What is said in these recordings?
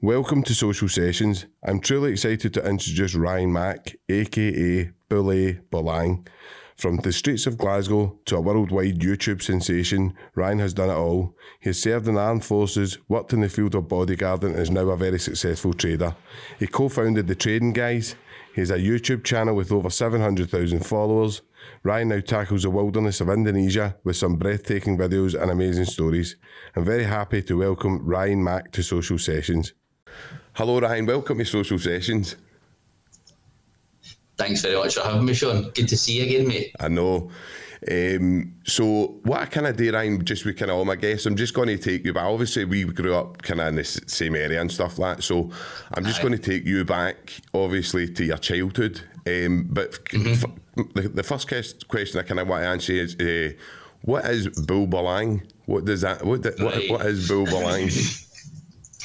Welcome to Social Sessions. I'm truly excited to introduce Ryan Mack, aka Bule Bolang. From the streets of Glasgow to a worldwide YouTube sensation, Ryan has done it all. He has served in the armed forces, worked in the field of bodyguarding and is now a very successful trader. He co-founded The Trading Guys. He has a YouTube channel with over 700,000 followers. Ryan now tackles the wilderness of Indonesia with some breathtaking videos and amazing stories. I'm very happy to welcome Ryan Mack to Social Sessions. Hello Ryan, welcome to Social Sessions. Thanks very much for having me, Sean. Good to see you again, mate. I know. So what I kind of do, Ryan, just with kind of all my guests, I'm just going to take you back. Obviously, we grew up kind of in the same area and stuff like that. So I'm just going to take you back, obviously, to your childhood. But the first question I kind of want to answer is, what is Bule Bolang? What does that? What is Bule Bolang?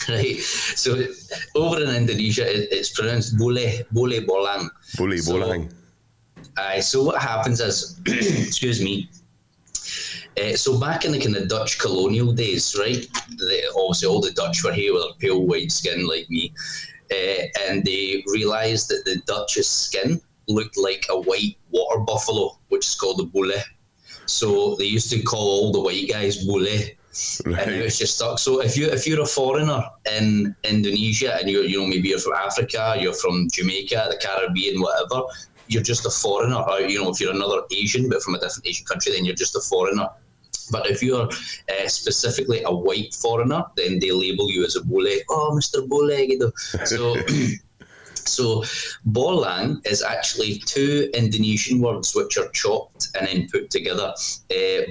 Right, so over in Indonesia, it's pronounced Bule Bolang. Bule Bolang. So what happens is, excuse me, so back in the kind of Dutch colonial days, right, obviously all the Dutch were here with their pale white skin like me, and they realised that the Dutch's skin looked like a white water buffalo, which is called a bule. So they used to call all the white guys bule. Right. And it was just stuck. So if you're a foreigner in Indonesia and maybe you're from Africa, you're from Jamaica, the Caribbean, whatever, you're just a foreigner. Or, if you're another Asian but from a different Asian country, then you're just a foreigner. But if you're specifically a white foreigner, then they label you as a bule. Oh, Mr. Bule. So So bolang is actually two Indonesian words which are chopped and then put together.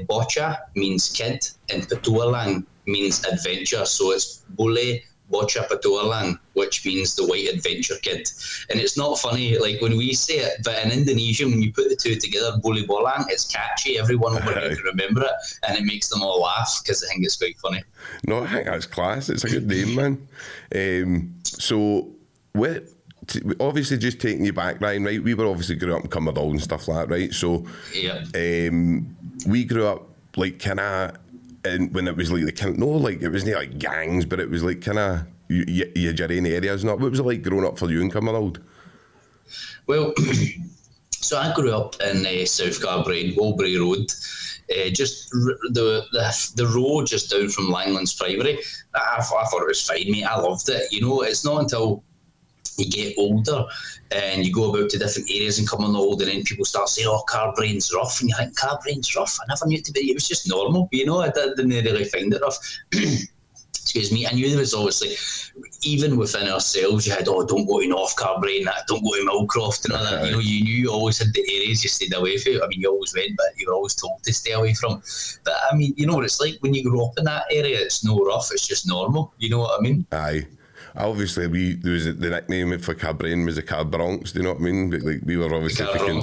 Bocah means kid and petualang means adventure. So it's Bule Bocah Petualang, which means the white adventure kid. And it's not funny like when we say it, but in Indonesian, when you put the two together, Bule Bolang, it's catchy. Everyone over here can remember it, and it makes them all laugh because I think it's quite funny. No, I think that's class. It's a good name, man. So what? Obviously, just taking you back, Ryan, right? We were obviously grew up in Cumbernauld and stuff like that, right? So, yeah. We grew up like kind of, and when it was like the kind of, no, like it wasn't like gangs, but it was like kind of you had your own areas. Not what was it like growing up for you in Cumbernauld? Well, so I grew up in South Carbrae, Walbury Road. Just the road just down from Langlands Primary. I thought it was fine, mate. I loved it. It's not until you get older and you go about to different areas and come on old, and then people start saying, oh, Carbrane's rough, and you think, Carbrane's rough? I never knew it to be. It was just normal, I didn't really find it rough. Excuse me. I knew there was obviously, even within ourselves, you had, don't go to North Carbrae, don't go to Millcroft and all that. You knew you always had the areas you stayed away from. I mean, you always went, but you were always told to stay away from. But I mean, you know what it's like when you grow up in that area. It's no rough, it's just normal. You know what I mean? Aye. Obviously, there was the nickname for Carbrae was the Car Bronx. Do you know what I mean? But, like, we were obviously thinking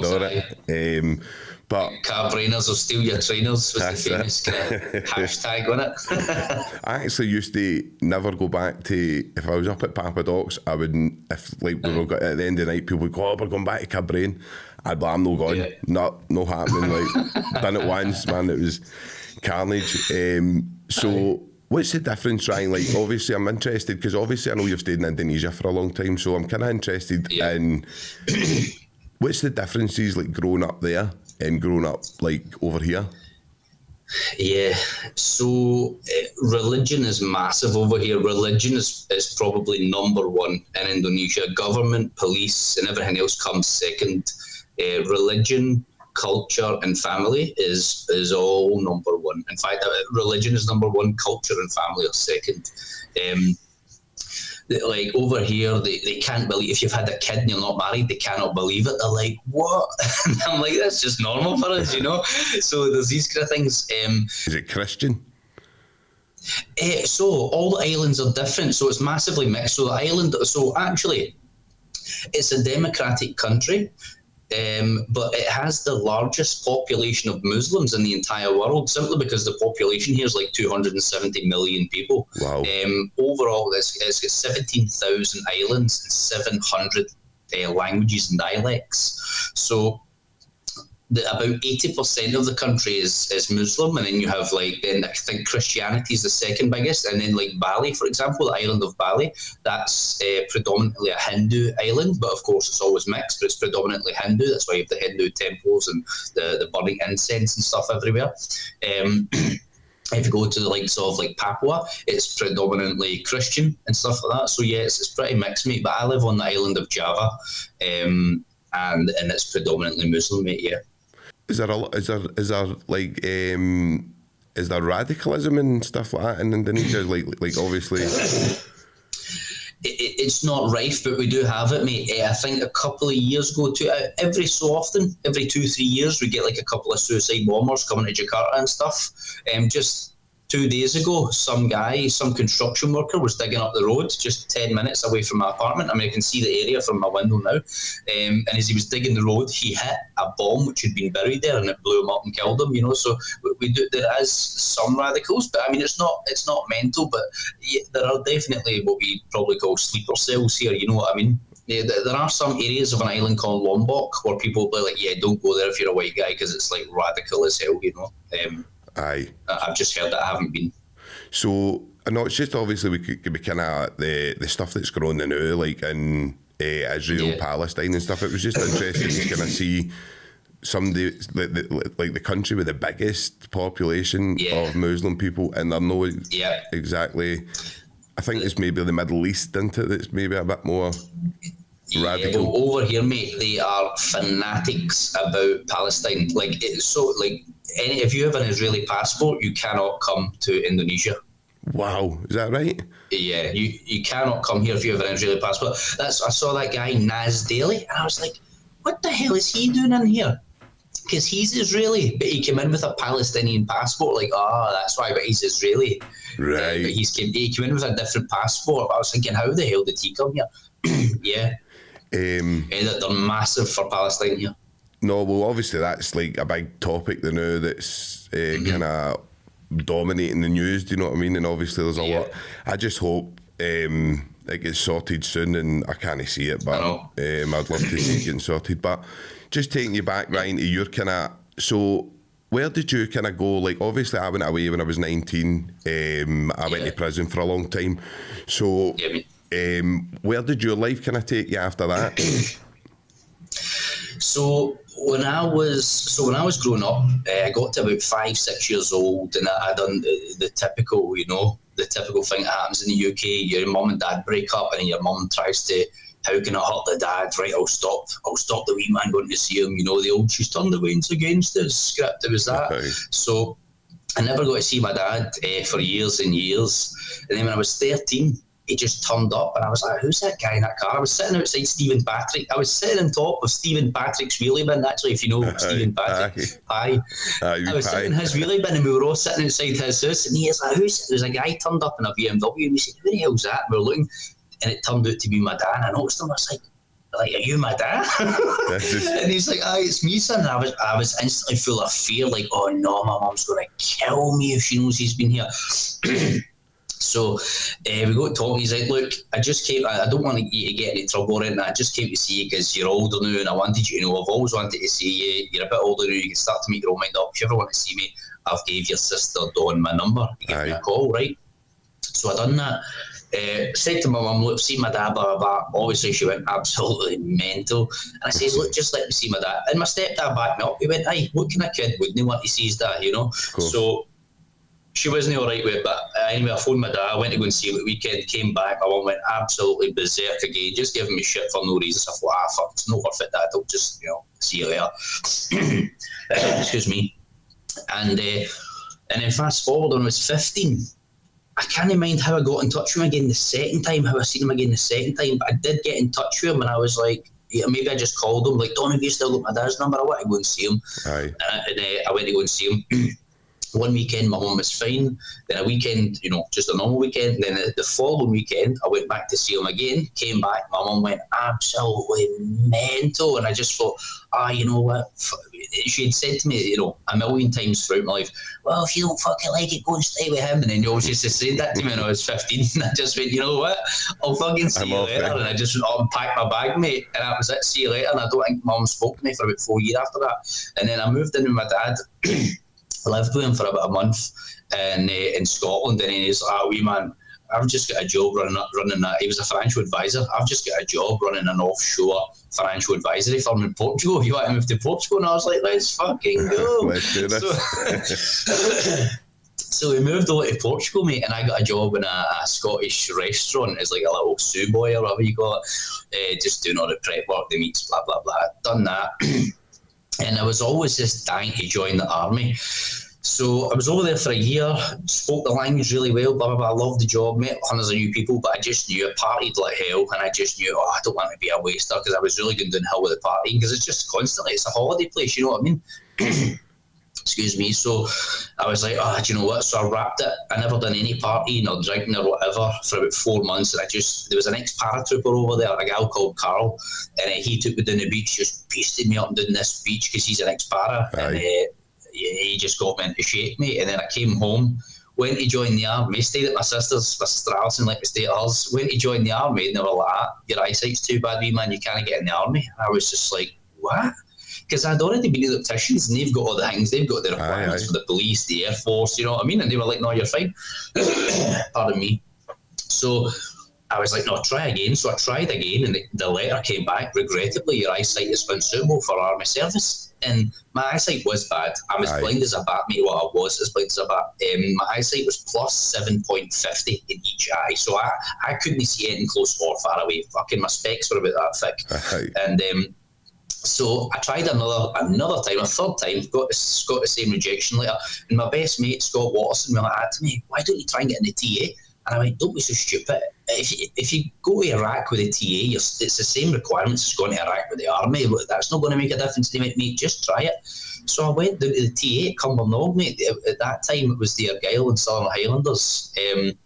it. But Carbrainers will steal your trainers was the famous hashtag on it. I actually used to never go back to, if I was up at Papa Doc's, I wouldn't, if like we were at the end of the night, people would go, we're going back to Carbrae. I'd be, I'm no going, no happening. Like, done it once, man, it was carnage. So what's the difference, Ryan? Like, obviously, I'm interested because obviously I know you've stayed in Indonesia for a long time, so I'm kind of interested in what's the differences like growing up there and growing up like over here. Yeah, so religion is massive over here. Religion is probably number one in Indonesia. Government, police, and everything else comes second. Religion, culture and family is all number one. In fact, religion is number one, culture and family are second. Like over here, they can't believe, if you've had a kid and you're not married, they cannot believe it. They're like, what? And I'm like, that's just normal for us, So there's these kind of things. Is it Christian? So all the islands are different. So it's massively mixed. So actually, it's a democratic country. But it has the largest population of Muslims in the entire world, simply because the population here is like 270 million people. Wow. Overall, it's got 17,000 islands and 700 languages and dialects. So about 80% of the country is Muslim, and then you have then I think Christianity is the second biggest, and then like Bali, for example, the island of Bali, that's predominantly a Hindu island, but of course it's always mixed, but it's predominantly Hindu. That's why you have the Hindu temples and the burning incense and stuff everywhere. If you go to the likes of like Papua, it's predominantly Christian and stuff like that. So yeah, it's pretty mixed, mate. But I live on the island of Java, and it's predominantly Muslim, mate. Yeah. Is there radicalism and stuff like that in Indonesia? Like obviously. It's not rife, but we do have it, mate. I think a couple of years ago, every so often, every 2-3 years, we get like a couple of suicide bombers coming to Jakarta and stuff. Just 2 days ago, some construction worker was digging up the road just 10 minutes away from my apartment. I mean, I can see the area from my window now. And as he was digging the road, he hit a bomb which had been buried there, and it blew him up and killed him. So we do. There is some radicals, but I mean, it's not mental. But there are definitely what we probably call sleeper cells here. You know what I mean? Yeah, there are some areas of an island called Lombok where people will be like, yeah, don't go there if you're a white guy, because it's like radical as hell. Aye. I've just heard that. I haven't been. So, no, it's just obviously we could be kind of the stuff that's going on now, like in Israel, Palestine and stuff. It was just interesting to kind of see somebody like the country with the biggest population of Muslim people, and they're no exactly. I think it's maybe the Middle East, isn't it? That's maybe a bit more radical. Well, over here, mate, they are fanatics about Palestine. If you have an Israeli passport, you cannot come to Indonesia. Wow, is that right? Yeah, you cannot come here if you have an Israeli passport. I saw that guy Naz Daly, and I was like, what the hell is he doing in here? Because he's Israeli, but he came in with a Palestinian passport. That's why, but he's Israeli. Right. But he came in with a different passport. I was thinking, how the hell did he come here? Yeah. They're massive for Palestine here. No, well, obviously that's like a big topic now that's kind of dominating the news, do you know what I mean? And obviously there's a lot. I just hope it gets sorted soon, and I can't see it, but I'd love to see it getting sorted. But just taking you back, Ryan, to your kind of, so where did you kind of go? Like, obviously I went away when I was 19. I went to prison for a long time. So where did your life kind of take you after that? So when I was growing up, I got to about 5-6 years old, and I done the typical, the typical thing that happens in the UK. Your mum and dad break up, and then your mum tries to, how can I hurt the dad? Right, I'll stop the wee man going to see him. The old "she's turned the winds against us" script. It was that. Right. So I never got to see my dad for years and years. And then when I was 13, he just turned up, and I was like, who's that guy in that car? I was sitting outside Stephen Patrick. I was sitting on top of Stephen Patrick's wheelie bin, actually, if you know Stephen Patrick. I was sitting in his wheelie bin, and we were all sitting outside his house, and he was like, there's a guy turned up in a BMW, and we said, who the hell's that? And we were looking, and it turned out to be my dad, and I noticed him. I was like, are you my dad? And he's like, it's me, son. And I was instantly full of fear, like, oh no, my mum's going to kill me if she knows he's been here. So we got talking. He's like, look, I don't want you to get into trouble or anything. I just came to see you because you're older now, and I wanted you to know I've always wanted to see you. You're a bit older now, you can start to make your own mind up. If you ever want to see me, I've gave your sister Dawn my number. You give me a call, right? So I done that. Said to my mum, look, see my dad, blah, blah, blah. Obviously, she went absolutely mental. And I says, look, just let me see my dad. And my stepdad backed me up. He went, hey, what kind of kid wouldn't want to see his dad, Cool. So she wasn't all right with it, but anyway, I phoned my dad. I went to go and see him at the weekend, came back. My mum went absolutely berserk again, just giving me shit for no reason. So I thought, fuck, it's not worth it, Dad. I'll just, see you later. Excuse me. And then fast forward, when I was 15, I can't mind how I got in touch with him again the second time, how I seen him again the second time, but I did get in touch with him, and I was like, maybe I just called him, like, Don, have you still got my dad's number? I want to go and see him. Aye. And I went to go and see him. One weekend, my mum was fine. Then a weekend, just a normal weekend. Then the following weekend, I went back to see him again. Came back, my mum went absolutely mental, and I just thought, you know what? She had said to me, a million times throughout my life, well, if you don't fucking like it, go and stay with him. And then you always used to say that to me when I was 15. And I just went, you know what? I'll fucking see you later. And I just unpacked my bag, mate. And that was it. See you later. And I don't think mum spoke to me for about 4 years after that. And then I moved in with my dad. I lived with him for about a month in Scotland, and he's like, wee man, I've just got a job running that. He was a financial advisor. I've just got a job running an offshore financial advisory firm in Portugal. You want to move to Portugal? And I was like, let's fucking go. Let's do this. So we moved over to Portugal, mate, and I got a job in a Scottish restaurant as like a little sous boy or whatever you call it, just doing all the prep work, the meats, blah, blah, blah. Done that. And I was always just dying to join the army. So I was over there for a year, spoke the language really well, blah, blah, blah. I loved the job, met hundreds of new people, but I just knew I partied like hell, and I just knew, I don't want to be a waster, because I was really going downhill with the partying, because it's just constantly, it's a holiday place, you know what I mean? Excuse me. So I was like, do you know what? So I wrapped it. I never done any partying or drinking or whatever for about 4 months. And there was an ex-paratrooper over there, a guy called Carl, and he took me down the beach, just beasted me up and down this beach because he's an ex-para. And he just got me into shape, mate. And then I came home, went to join the army, stayed at my sister Alison, like we stayed at hers, went to join the army, and they were like, your eyesight's too bad, wee man, you can't get in the army. And I was just like, what? Because I'd already been electricians, and they've got all the things, they've got the requirements for the police, the Air Force, you know what I mean? And they were like, no, you're fine. Pardon me. So I was like, no, try again. So I tried again, and the letter came back, regrettably, your eyesight is unsuitable for army service. And my eyesight was bad. I'm as blind as a bat, mate. Well, I was as blind as a bat. My eyesight was plus 7.50 in each eye. So I couldn't see anything close or far away. Fucking my specs were about that thick. And so I tried another time, a third time, got the same rejection letter. And my best mate, Scott Watterson, went like to me, why don't you try and get in the TA? And I went, don't be so stupid. If you go to Iraq with the TA, it's the same requirements as going to Iraq with the army. That's not going to make a difference. They went, mate, just try it. So I went down to the TA at Cumbernauld, mate. At that time, it was the Argyll and Southern Highlanders. And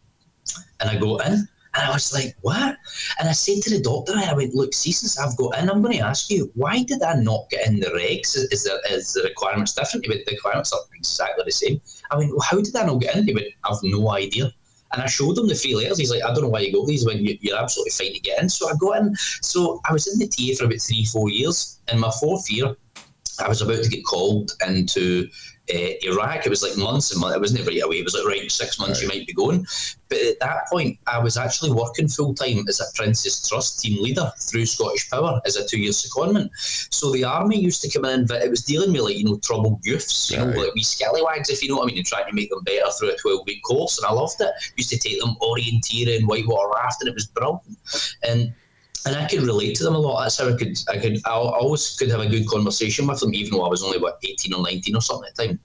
I go in. And I was like, what? And I said to the doctor, I went, look, see, since I've got in, I'm going to ask you, why did I not get in the regs? Is the requirements different? He went, the requirements are exactly the same. I went, well, how did I not get in? He went, I've no idea. And I showed him the 3 letters. He's like, I don't know why you got these. When you're absolutely fine to get in. So I got in. So I was in the TA for about 3-4 years. In my 4th year, I was about to get called into Iraq. It was like months and months. It wasn't right away. It was like, right, 6 months you might be going. But at that point, I was actually working full-time as a Prince's Trust team leader through Scottish Power as a 2-year secondment. So the army used to come in, but it was dealing with, like, troubled youths, like wee scallywags, if you know what I mean, and trying to make them better through a 12-week course. And I loved it. Used to take them orienteering, whitewater rafting. It was brilliant. And I could relate to them a lot. That's how I always could have a good conversation with them, even though I was only, 18 or 19 or something at the time.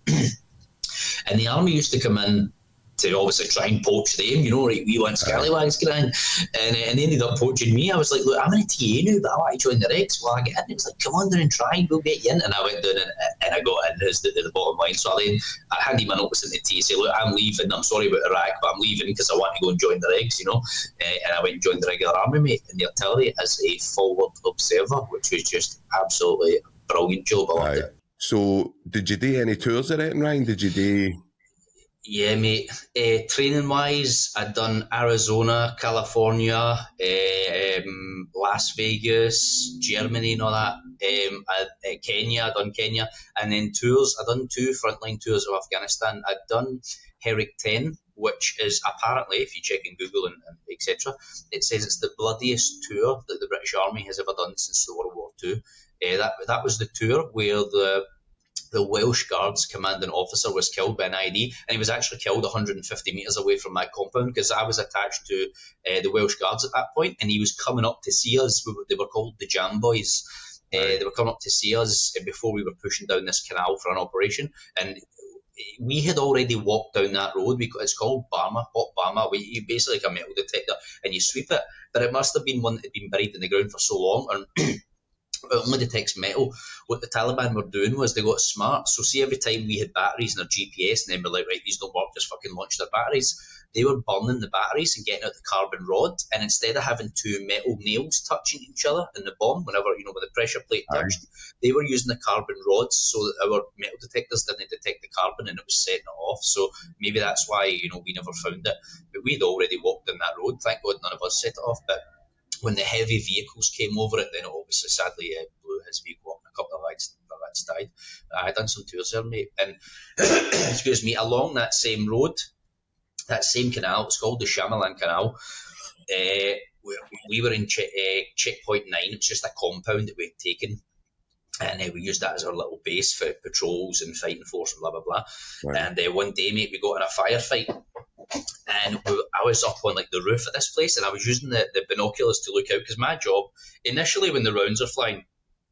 And the army used to come in to obviously try and poach them, we want scallywags get in. And they ended up poaching me. I was like, look, I'm in a TA now, but I want to join the Regs. Well, I get in. It was like, come on down and try, we'll get you in. And I went down and I got in as the bottom line. So I handed my notice in the TA, say, look, I'm leaving. I'm sorry about Iraq, but I'm leaving because I want to go and join the Regs, And I went and joined the regular army, mate, in the artillery as a forward observer, which was just absolutely a brilliant job. I loved it. So did you do any tours of it, Ryan? Did you do... Yeah, mate. Training-wise, I'd done Arizona, California, Las Vegas, Germany and all that. I'd done Kenya. And then tours, I'd done 2 frontline tours of Afghanistan. I'd done Herrick 10, which is apparently, if you check in Google and etc., it says it's the bloodiest tour that the British Army has ever done since World War II. That was the tour where the Welsh Guards commanding officer was killed by an IED, and he was actually killed 150 metres away from my compound because I was attached to the Welsh Guards at that point, and he was coming up to see us. They were called the Jam Boys. They were coming up to see us before we were pushing down this canal for an operation, and we had already walked down that road. It's called Barma, hot Barma. You basically like a metal detector and you sweep it, but it must have been one that had been buried in the ground for so long, and It only detects metal. What the Taliban were doing was they got smart. So see, every time we had batteries in our GPS, and then we're like, right, these don't work, just fucking launch their batteries. They were burning the batteries and getting out the carbon rod, and instead of having two metal nails touching each other in the bomb, whenever when the pressure plate touched, they were using the carbon rods so that our metal detectors didn't detect the carbon, and it was setting it off. So maybe that's why we never found it. But we'd already walked down that road. Thank God none of us set it off. But when the heavy vehicles came over it, then it obviously sadly blew his vehicle up and a couple of lads died. I done some tours there, mate, and excuse me, along that same road, that same canal, it's called the Shyamalan Canal. We were in checkpoint 9. It was just a compound that we'd taken, and we used that as our little base for patrols and fighting force and blah blah blah. Right. And one day, mate, we got in a firefight, and I was up on like the roof of this place, and I was using the binoculars to look out, because my job initially when the rounds are flying,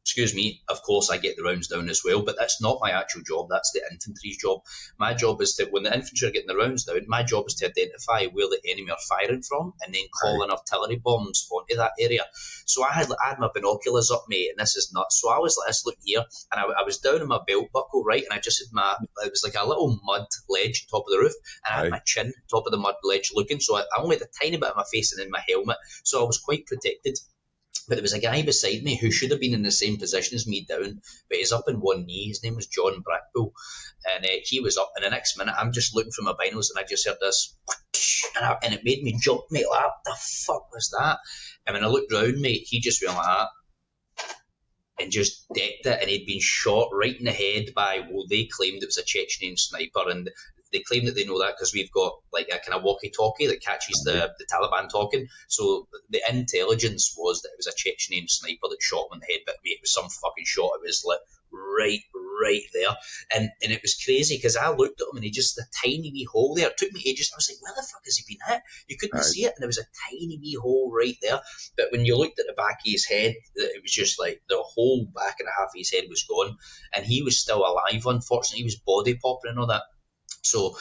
excuse me, of course I get the rounds down as well, but that's not my actual job, that's the infantry's job. My job is to, when the infantry are getting the rounds down, my job is to identify where the enemy are firing from and then call in artillery bombs onto that area. So I had my binoculars up, mate, and this is nuts. So I was like, let's look here, and I was down in my belt buckle, right, and I just had it was like a little mud ledge on top of the roof, and I had my chin top of the mud ledge looking, so I only had a tiny bit of my face and in my helmet, so I was quite protected. But there was a guy beside me who should have been in the same position as me down, but he's up in one knee. His name was John Brackbill, and he was up. And the next minute, I'm just looking through my binos, and I just heard this, and it made me jump, mate. Like, what the fuck was that? And when I looked round, mate, he just went like that and just decked it, and he'd been shot right in the head by, well, they claimed it was a Chechnyan sniper, and they claim that they know that because we've got like a kind of walkie-talkie that catches the Taliban talking. So the intelligence was that it was a Chechnyan sniper that shot him in the head, but mate, it was some fucking shot. It was like right there, and it was crazy because I looked at him and he just a tiny wee hole there. It took me ages. I was like, where the fuck has he been hit? You couldn't see it, and there was a tiny wee hole right there. But when you looked at the back of his head, it was just like the whole back and a half of his head was gone, and he was still alive. Unfortunately, he was body popping and all that. So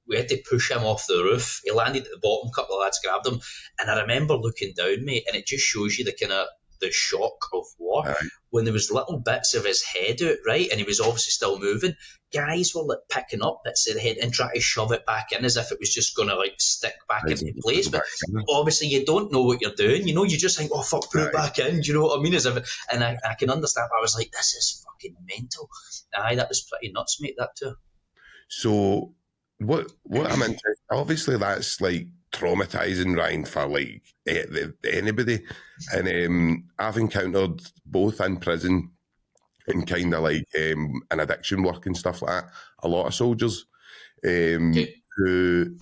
we had to push him off the roof. He landed at the bottom, a couple of lads grabbed him, and I remember looking down, mate, and it just shows you the kind of the shock of war. When there was little bits of his head out, right, and he was obviously still moving, guys were like picking up bits of the head and trying to shove it back in as if it was just going to like stick back into place. But obviously you don't know what you're doing, you just think, oh fuck, put it back in, do you know what I mean? As if, and I can understand. I was like, this is fucking mental. That was pretty nuts, mate, that too. So what I'm interested, obviously that's like traumatizing, Ryan, for like anybody, and I've encountered both in prison and kind of like in addiction work and stuff like that, a lot of soldiers who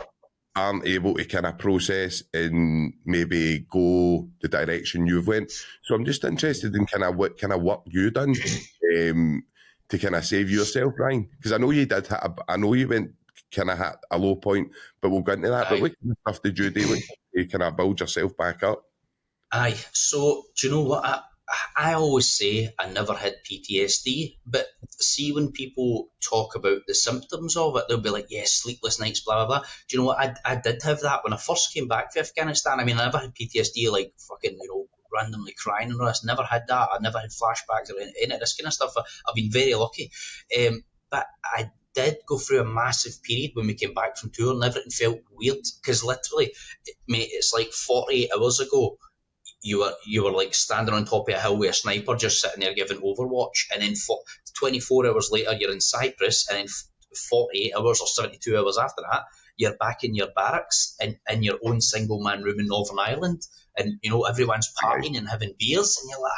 aren't able to kind of process and maybe go the direction you've went. So I'm just interested in kind of what kind of work you done to kind of save yourself, Ryan, because I know you did I know you went kind of hit a low point, but we'll go into that. But what kind of stuff did you do to kind of build yourself back up? So do you know what? I always say I never had PTSD, but see when people talk about the symptoms of it, they'll be like, yes, sleepless nights, blah, blah, blah. Do you know what? I did have that when I first came back from Afghanistan. I mean, I never had PTSD, like fucking, randomly crying and all this. Never had that. I never had flashbacks or any of this kind of stuff. I've been very lucky. But I did go through a massive period when we came back from tour and everything felt weird because literally, mate, it's like 48 hours ago, you were like standing on top of a hill with a sniper just sitting there giving Overwatch, and then 24 hours later you're in Cyprus, and then 48 hours or 72 hours after that you're back in your barracks in your own single man room in Northern Ireland, and everyone's partying and having beers, and you're like,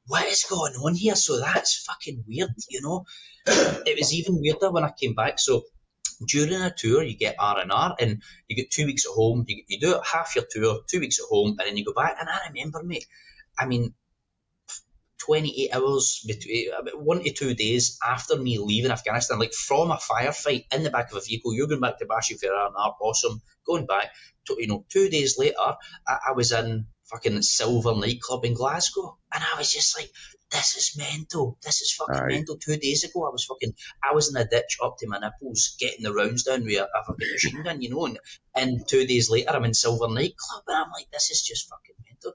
what is going on here? So that's fucking weird, It was even weirder when I came back. So during a tour, you get R&R, and you get 2 weeks at home. You do half your tour, 2 weeks at home, and then you go back. And I remember, mate, 28 hours, 1 to 2 days after me leaving Afghanistan, like from a firefight in the back of a vehicle, you're going back to Bashi for R&R, awesome. Going back, 2 days later, I was in fucking Silver nightclub in Glasgow. And I was just like, this is mental. This is fucking Aye. mental. 2 days ago, I was in a ditch up to my nipples, getting the rounds down with a fucking machine gun, you know. And 2 days later, I'm in Silver Nightclub, and I'm like, this is just fucking mental.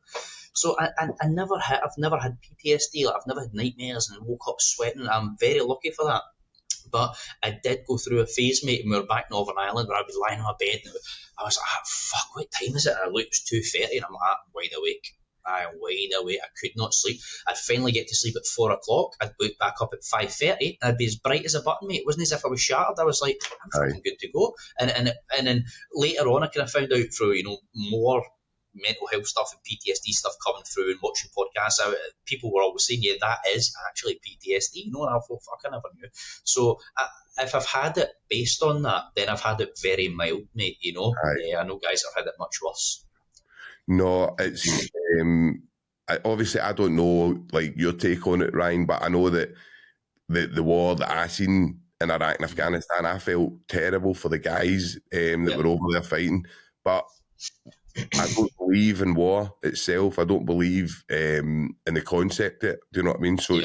So I've never had PTSD. Like, I've never had nightmares and woke up sweating. I'm very lucky for that. But I did go through a phase, mate, and we were back in Northern Ireland where I'd be lying on my bed and I was like, fuck, what time is it? And I looked, it was 2:30 and I'm like, I'm wide awake. I'm wide awake. I could not sleep. I'd finally get to sleep at 4 o'clock. I'd wake back up at 5:30 and I'd be as bright as a button, mate. It wasn't as if I was shattered. I was like, I'm fucking good to go. And then later on, I kind of found out through, more mental health stuff and PTSD stuff coming through and watching podcasts. People were always saying, yeah, that is actually PTSD. And I thought, fuck, I never knew. So if I've had it based on that, then I've had it very mild, mate, I know guys that have had it much worse. No, it's obviously I don't know like your take on it, Ryan, but I know that the war that I seen in Iraq and Afghanistan, I felt terrible for the guys that were over there fighting, but I don't believe in war itself. I don't believe in the concept of it. Do you know what I mean? So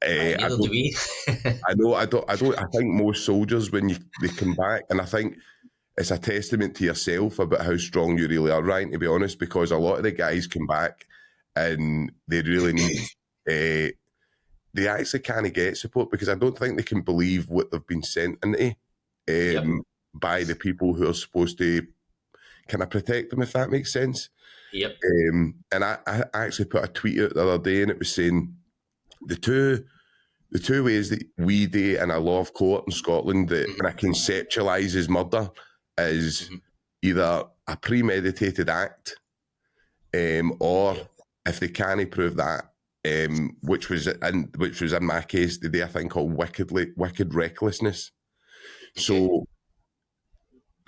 neither do we. I know. I don't. I think most soldiers, when they come back, and I think it's a testament to yourself about how strong you really are, Ryan. To be honest, because a lot of the guys come back and they really need. They actually can't get support because I don't think they can believe what they've been sent into by the people who are supposed to kind of protect them, if that makes sense. Yep. And I actually put a tweet out the other day, and it was saying the two ways that we do in a law of court in Scotland that kind of conceptualises murder is either a premeditated act, or if they can't prove that, which was in my case today, I think called wicked recklessness. So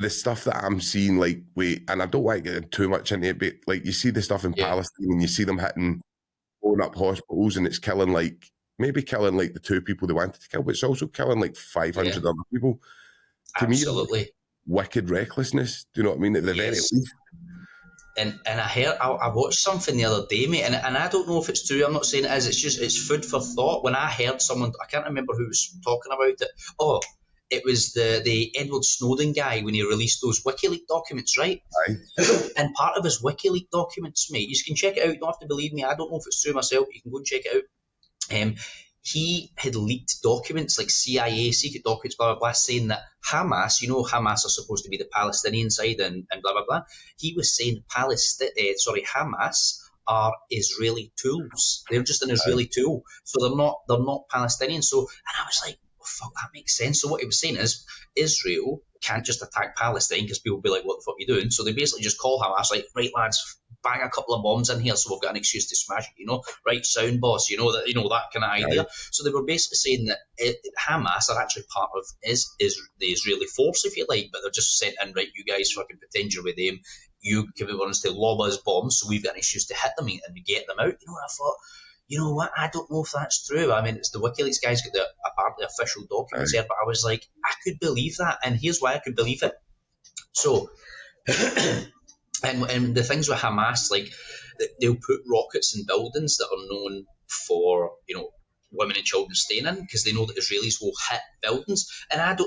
the stuff that I'm seeing, like, and I don't want to get too much into it, but like you see the stuff in Palestine and you see them blowing up hospitals, and it's killing like the 2 people they wanted to kill, but it's also killing like 500 other people. To Absolutely. me, wicked recklessness. Do you know what I mean? At the very least. And I watched something the other day, mate, and I don't know if it's true. I'm not saying it is. It's food for thought. When I heard someone, I can't remember who was talking about it. Oh, it was the Edward Snowden guy when he released those WikiLeaks documents, right? Aye. And part of his WikiLeaks documents, mate, you can check it out. You don't have to believe me. I don't know if it's true myself. You can go and check it out. He had leaked documents, like CIA secret documents, blah, blah, blah, saying that Hamas, Hamas are supposed to be the Palestinian side and blah, blah, blah. He was saying Hamas are Israeli tools. They're just an Israeli tool. So they're not Palestinian. So, and I was like, oh, fuck, that makes sense. So what he was saying is Israel can't just attack Palestine because people will be like, what the fuck are you doing? So they basically just call Hamas, like, right, lads, bang a couple of bombs in here so we've got an excuse to smash it, right, sound boss, that kind of idea. So they were basically saying that Hamas are actually part of the Israeli force, if you like, but they're just sent in, right, you guys fucking pretend you're with them, you give it us to lob us bombs so we've got an excuse to hit them and get them out. And I thought, you know what, I don't know if that's true. I mean, it's the WikiLeaks guys got the apparently official documents here, but I was like, I could believe that, and here's why I could believe it. So And the things with Hamas, like, they'll put rockets in buildings that are known for, women and children staying in, because they know that Israelis will hit buildings. And I'm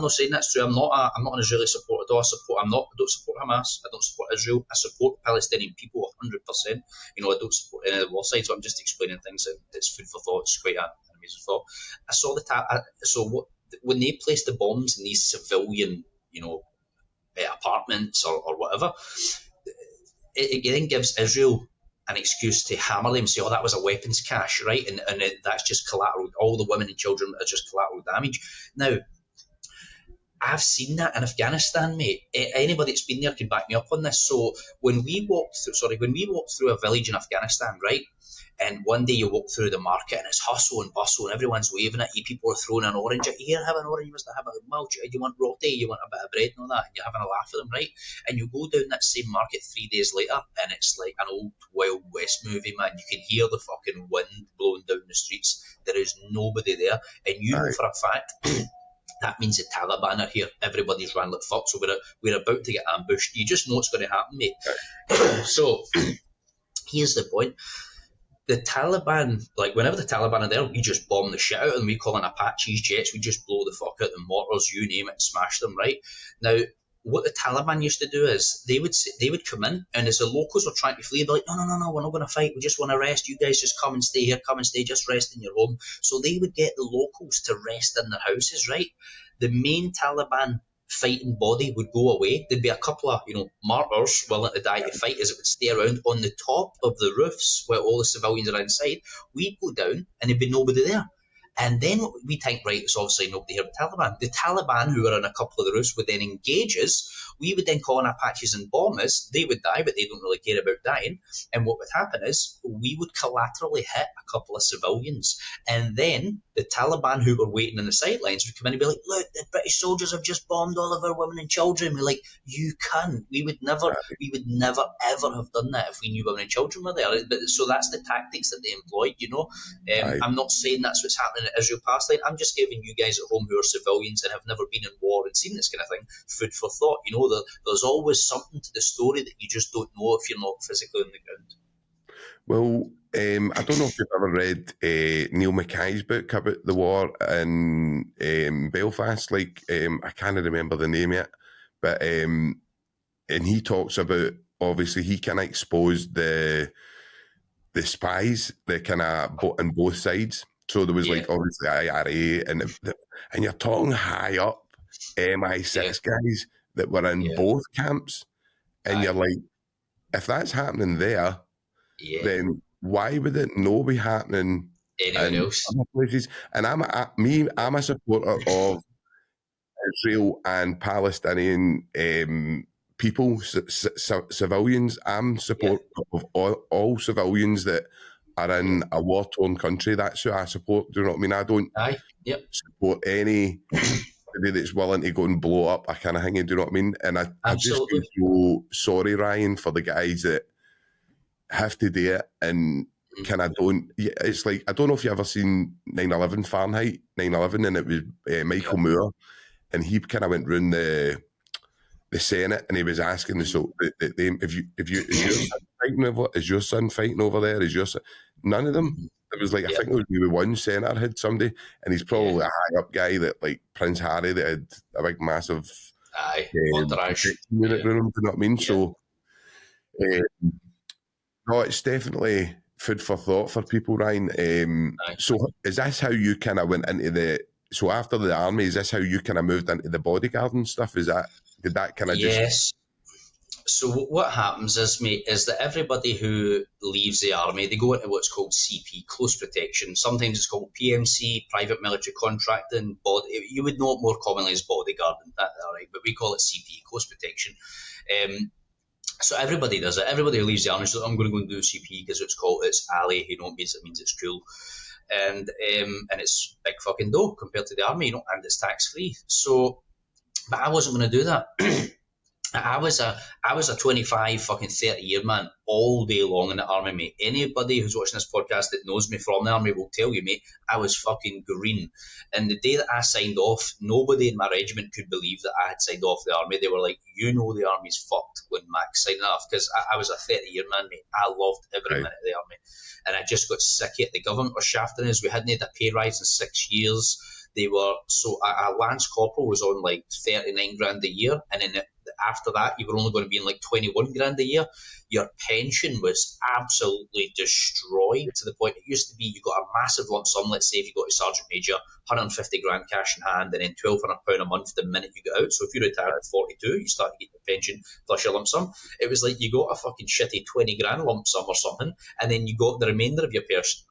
not saying that's true. I'm not an Israeli supporter. I don't support Hamas. I don't support Israel. I support Palestinian people 100%. I don't support any of the war side. So I'm just explaining things that it's food for thought. It's quite an amazing thought. I saw when they placed the bombs in these civilian, apartments or whatever, it then gives Israel an excuse to hammer them, say, oh, that was a weapons cache, right? And that's just collateral. All the women and children are just collateral damage. Now, I've seen that in Afghanistan, mate. Anybody that's been there can back me up on this. So when we walked through a village in Afghanistan, right? And one day you walk through the market and it's hustle and bustle and everyone's waving at you. People are throwing an orange at you. Here, have an orange. You must have a milk. Do you want roti? You want a bit of bread and all that? And you're having a laugh at them, right? And you go down that same market 3 days later and it's like an old Wild West movie, man. You can hear the fucking wind blowing down the streets. There is nobody there. And you know for a fact that means the Taliban are here. Everybody's run like fuck. So we're about to get ambushed. You just know what's going to happen, mate. So Here's the point. The Taliban, like whenever the Taliban are there, we just bomb the shit out of them. We call in Apaches, jets, we just blow the fuck out the mortars, you name it, smash them, right? Now, what the Taliban used to do is they would come in, and as the locals were trying to flee, they're like, no, we're not going to fight. We just want to rest. You guys just come and stay here. Come and stay. Just rest in your home. So they would get the locals to rest in their houses, right? The main Taliban fighting body would go away. There'd be a couple of, martyrs willing to die to fight as it would stay around on the top of the roofs where all the civilians are inside. We'd go down and there'd be nobody there. And then we think, right, it's obviously nobody here but Taliban. The Taliban, who were on a couple of the roofs, would then engage us. We would then call in Apaches and bomb us. They would die, but they don't really care about dying. And what would happen is we would collaterally hit a couple of civilians. And then the Taliban, who were waiting on the sidelines, would come in and be like, look, the British soldiers have just bombed all of our women and children. We're like, you can't. We would never, ever have done that if we knew women and children were there. But so that's the tactics that they employed, I'm not saying that's what's happening at Israel-Palestine. I'm just giving you guys at home who are civilians and have never been in war and seen this kind of thing food for thought. There's always something to the story that you just don't know if you're not physically on the ground. Well, I don't know if you've ever read Neil Mackay's book about the war in Belfast. I can't remember the name yet, but and he talks about, obviously he kind of exposed the spies, the kind of on both sides. So there was obviously IRA and you're talking high up MI6 guys that were in both camps, and you're like, if that's happening there, then why would it not be happening anywhere else? Other places? And I'm a supporter of Israel and Palestinian people, civilians. I'm supportive of all civilians that are in a war-torn country. That's who I support. Do you know what I mean? I don't support any that's willing to go and blow up a kind of thing. Do you know what I mean? And I just feel so sorry, Ryan, for the guys that have to do it and kind of don't. It's like, I don't know if you ever seen 9/11 Fahrenheit 9/11, and it was Michael Moore, and he kind of went round the Senate and he was asking is your son fighting over there? Is your son? None of them. It was like, I think it was maybe one senator had somebody, and he's probably a high up guy that, like Prince Harry, that had a big massive entourage unit room. Do you know what I mean? So no, it's definitely food for thought for people, Ryan. So is this how you kind of went into so after the army, is this how you kind of moved into the bodyguarding stuff? Did that kind of Yes. So what happens is, mate, is that everybody who leaves the army, they go into what's called CP, close protection. Sometimes it's called PMC, private military contracting. You would know it more commonly as bodyguarding, right? But we call it CP, close protection. So everybody does it. Everybody who leaves the army says, I'm going to go and do CP because it's Ali. It means it's cool. And it's big fucking dough compared to the army, and it's tax free. So, but I wasn't going to do that. I was a 25 fucking 30 year man all day long in the army, mate. Anybody who's watching this podcast that knows me from the army will tell you, mate, I was fucking green. And the day that I signed off, nobody in my regiment could believe that I had signed off the army. They were like, the army's fucked when Max signed off, because I was a 30 year man, mate. I loved every minute of the army. And I just got sick of it. The government was shafting us. We hadn't had a pay rise in 6 years. They were, so a Lance Corporal was on like 39 grand a year, and then after that you were only going to be in like 21 grand a year. Your pension was absolutely destroyed, to the point it used to be you got a massive lump sum. Let's say if you got a sergeant major, 150 grand cash in hand, and then £1,200 a month the minute you got out. So if you retired at 42, you start to get your pension plus your lump sum. It was like you got a fucking shitty 20 grand lump sum or something, and then you got the remainder of your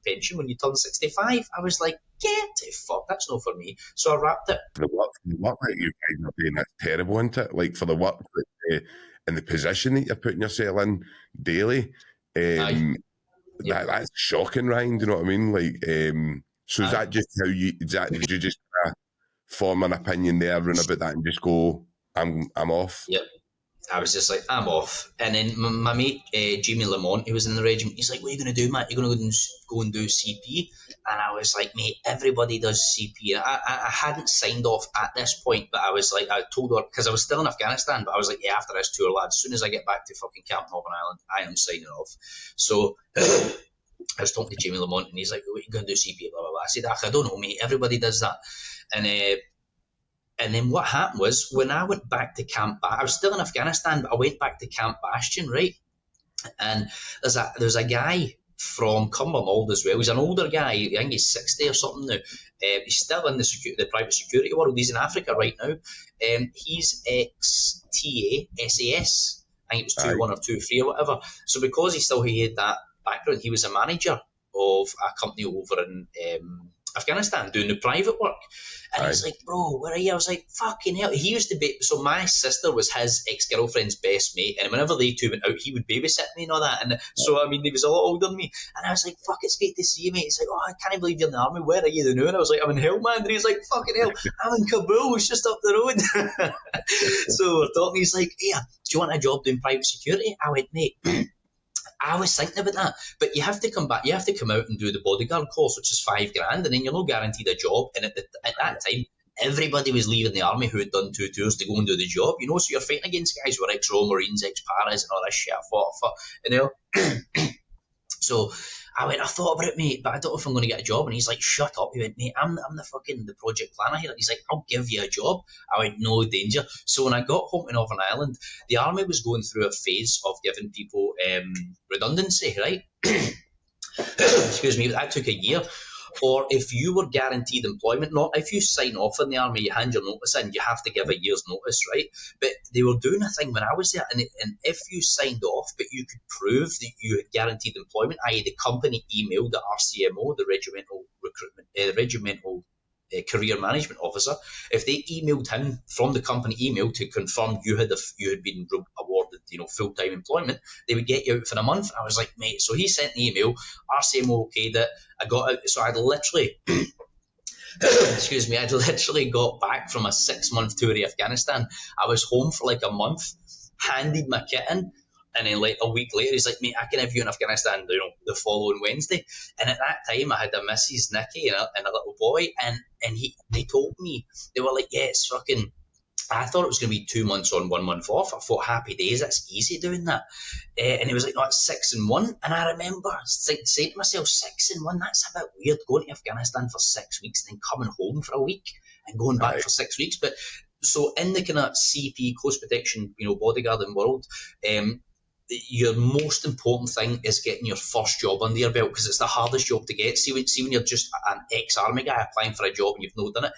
pension when you turn 65. I was like, get the fuck, that's not for me. So I wrapped it. The work that you guys are doing, that's terrible, isn't it? Like, for the work and the position that you're putting yourself in daily, that's shocking, Ryan. Do you know what I mean? Like, so is that just how did you just form an opinion there, run about that, and just go, I'm off? Yep. I was just like, I'm off. And then my mate, Jamie Lamont, who was in the regiment, he's like, what are you going to do, Matt? You're going to go and do CP? And I was like, mate, everybody does CP. And I hadn't signed off at this point, but I was like, I told her, because I was still in Afghanistan, but I was like, yeah, after this tour, lads, as soon as I get back to fucking Camp Northern Ireland, I am signing off. So I was talking to Jamie Lamont, and he's like, what are you going to do CP? Blah, blah, blah. I said, I don't know, mate, everybody does that. And then what happened was, when I went back to Camp I was still in Afghanistan, but I went back to Camp Bastion, right? And there's a guy from Cumbernauld as well. He's an older guy. I think he's 60 or something now. He's still in the private security world. He's in Africa right now. He's ex-TA, SAS. I think it was 2-1 or 2-3 or whatever. So because he had that background, he was a manager of a company over in Afghanistan doing the private work. And he's like, bro, where are you? I was like, fucking hell. He used to be, so my sister was his ex-girlfriend's best mate, and whenever they two went out, he would babysit me and all that. And so, I mean, he was a lot older than me. And I was like, fuck, it's great to see you, mate. He's like, oh, I can't believe you're in the army. Where are you now? And I was like, I'm in Helmand. And he's like, fucking hell, I'm in Kabul. It's just up the road. So we're talking. He's like, yeah, do you want a job doing private security? I went, mate, I was thinking about that, but you have to come back. You have to come out and do the bodyguard course, which is $5,000, and then you're not guaranteed a job. And at that time, everybody was leaving the army who had done 2 tours to go and do the job. You know, so you're fighting against guys who are ex-Royal Marines, ex-Paras, and all this shit. I fought for, you know. So I thought about it, mate, but I don't know if I'm going to get a job. And he's like, shut up. He went, mate, I'm the project planner here. He's like, I'll give you a job. I went, no danger. So when I got home to Northern Ireland, the army was going through a phase of giving people redundancy, right? Excuse me, that took a year. Or if you were guaranteed employment, not if you sign off in the army, you hand your notice in, you have to give a year's notice, right? But they were doing a thing when I was there, and if you signed off, but you could prove that you had guaranteed employment, i.e. the company emailed the RCMO, the regimental career management officer, if they emailed him from the company email to confirm you had been awarded, full-time employment, they would get you out for a month. I was like, mate, so he sent an email, RCMO okayed it, I got out. So I'd literally excuse me, I'd literally got back from a 6-month tour of Afghanistan. I was home for like a month, handed my kit in, and then like a week later, he's like, mate, I can have you in Afghanistan, the following Wednesday. And at that time, I had a Mrs. Nikki and a little boy, and they told me, they were like, yeah, it's fucking, I thought it was going to be 2 months on, 1 month off. I thought, happy days, that's easy doing that. And he was like, no, it's 6 and 1. And I remember saying to myself, 6 and 1, that's a bit weird, going to Afghanistan for 6 weeks and then coming home for a week and going back for 6 weeks. But so in the kind of CP, close protection, bodyguarding world, your most important thing is getting your first job under your belt, because it's the hardest job to get. See when you're just an ex-army guy applying for a job and you've not done it,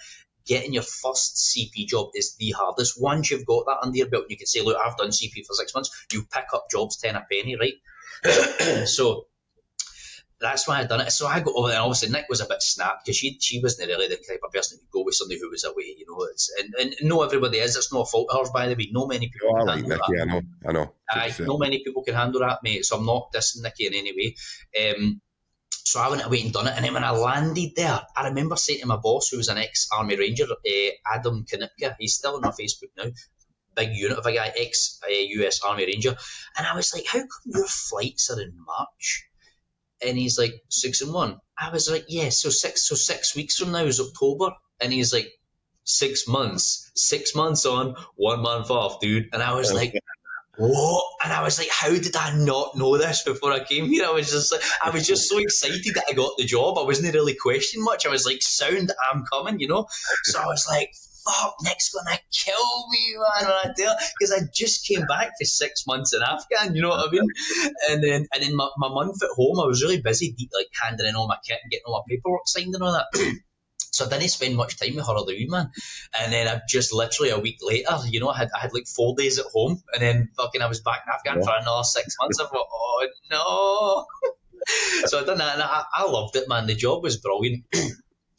getting your first CP job is the hardest. Once you've got that under your belt, you can say, look, I've done CP for 6 months, you pick up jobs 10 a penny, right? So that's why I done it. So I got over there, and obviously Nick was a bit snapped, because she wasn't really the type of person who could go with somebody who was away, and no, everybody is. It's no fault of hers, by the way. No many people can handle Nicky, that. I know. No many people can handle that, mate, so I'm not dissing Nicky in any way. So I went away and done it, and then when I landed there, I remember saying to my boss, who was an ex-Army Ranger, Adam Knipka, he's still on my Facebook now, big unit of a guy, ex-US Army Ranger, and I was like, how come your flights are in March? And he's like, 6 and 1. I was like, yeah, so 6 weeks from now is October. And he's like, 6 months. 6 months on, 1 month off, dude. And I was like, what? And I was like, how did I not know this before I came here? I was just so excited that I got the job. I wasn't really questioning much. I was like, sound, I'm coming, So I was like, fuck, Nick's gonna kill me, man, when I tell, because I just came back for 6 months in Afghan, you know what I mean? And then my month at home, I was really busy, like handing in all my kit and getting all my paperwork signed and all that. So I didn't spend much time with her or the wee man. And then I just literally a week later, I had like 4 days at home, and then fucking I was back in Afghan for another 6 months. I thought, oh no. So I done that, and I loved it, man. The job was brilliant.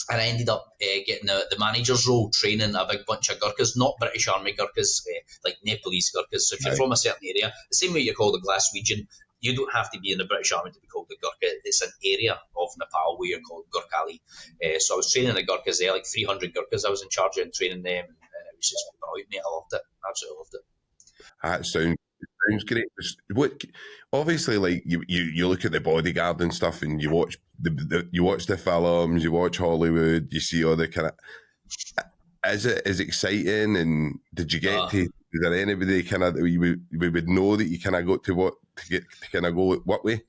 And I ended up getting the manager's role, training a big bunch of Gurkhas, not British Army Gurkhas, like Nepalese Gurkhas. So if you're from a certain area, the same way you're called a Glaswegian, you don't have to be in the British Army to be called a Gurkha. It's an area of Nepal where you're called Gurkhali. So I was training the Gurkhas there, like 300 Gurkhas I was in charge of and training them, and it was just brilliant, mate. I loved it. Absolutely loved it. That sounds great. What obviously, like you look at the bodyguarding stuff, and you watch you watch the films, you watch Hollywood, you see all the kind of. Is it as exciting? And did you get Uh, to? Is there anybody kind of we would know that you kind of got to what to get to kind of go what way?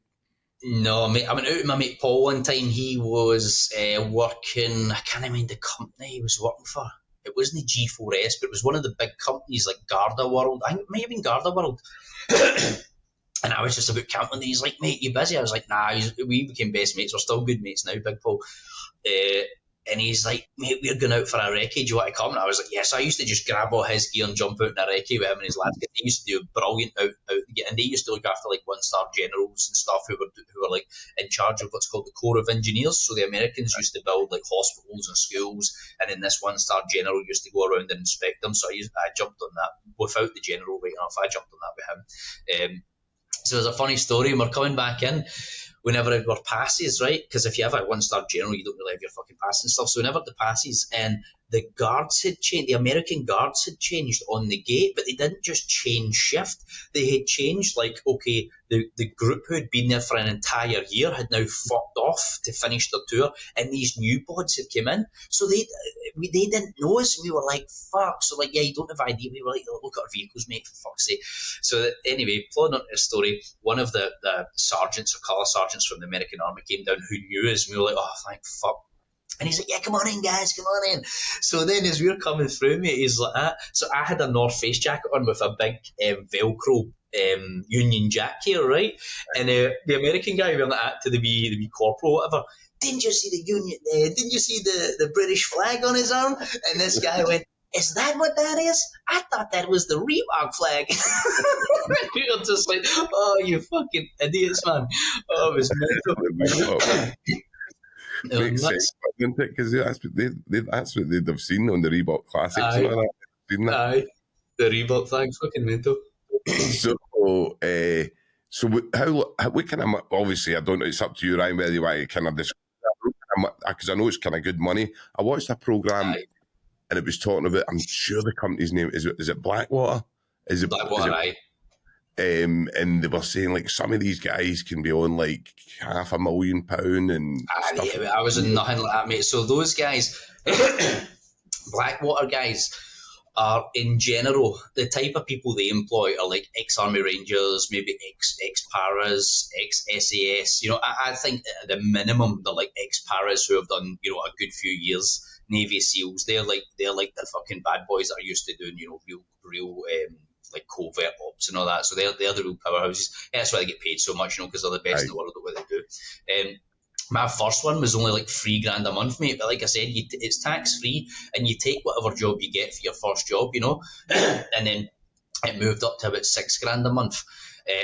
no, mate, I went out with my mate Paul one time. He was working, I can't remember the company he was working for. It wasn't the G4S, but it was one of the big companies like Garda World. I think it might have been Garda World. And I was just about camping. And he's like, mate, you busy? I was like, nah, we became best mates. We're still good mates now, Big Paul. And he's like, mate, we're going out for a recce. Do you want to come? And I was like, yes. I used to just grab all his gear and jump out in a recce with him and his lads. They used to do brilliant out and they used to look after like one-star generals and stuff who were like in charge of what's called the Corps of Engineers. So the Americans used to build like hospitals and schools, and then this one-star general used to go around and inspect them. So I jumped on that without the general right enough. I jumped on that with him. So there's a funny story, and we're coming back in whenever it were passes, right? Because if you have a one-star general, you don't really have your fucking pass and stuff. So whenever the passes, and the guards had changed, the American guards had changed on the gate, but they didn't just change shift. They had changed, like, okay, the group who had been there for an entire year had now fucked off to finish their tour, and these new bods had come in. So they didn't know us. We were like, fuck. So, like, yeah, you don't have ID. We were like, look at our vehicles, mate, for fuck's sake. So anyway, plodding on to the story, one of the sergeants or colour sergeants from the American Army came down who knew us, and we were like, oh, thank fuck. And he's like, yeah, come on in, guys, come on in. So then as we were coming through, mate, he's like that. So I had a North Face jacket on with a big Velcro Union Jack here, right? And the American guy went like that to the wee corporal, whatever. Didn't you see the Union? Didn't you see the British flag on his arm? And this guy went, is that what that is? I thought that was the Reebok flag. We were just like, oh, you fucking idiots, man. Oh, it was mental. Makes sense, doesn't it? Because that's what they'd have seen on the Reebok Classics. And all that. Seen that? Aye, the Reebok flag's fucking mental. So what kind of, obviously, I don't know, it's up to you, Ryan, whether you want to kind of describe that, because I know it's kind of good money. I watched a programme and it was talking about, I'm sure the company's name, is it Blackwater? Is it Blackwater, aye. And they were saying like some of these guys can be on like £500,000 and stuff. Yeah, I was in nothing like that, mate. So those guys, Blackwater guys, are in general the type of people they employ are like ex-army rangers, maybe ex-paras, ex-SAS. You know, I think at the minimum they're like ex-paras who have done, you know, a good few years. Navy SEALs, they're like the fucking bad boys that are used to doing, you know, real like covert ops and all that. So they're the real powerhouses. Yeah, that's why they get paid so much, you know, because they're the best in the world at what they do. My first one was only like $3,000 a month, mate. But like I said, it's tax free, and you take whatever job you get for your first job, you know. And then it moved up to about $6,000 a month,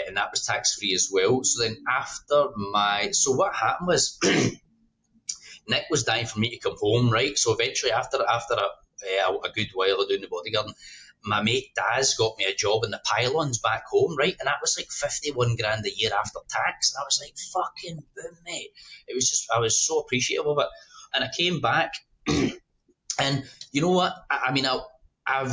and that was tax free as well. So then so what happened was Nick was dying for me to come home, right? So eventually, after a good while of doing the bodyguarding, my mate Daz got me a job in the pylons back home, right? And that was like 51 grand a year after tax. And I was like, fucking boom, mate. It was just, I was so appreciative of it. And I came back, and you know what? I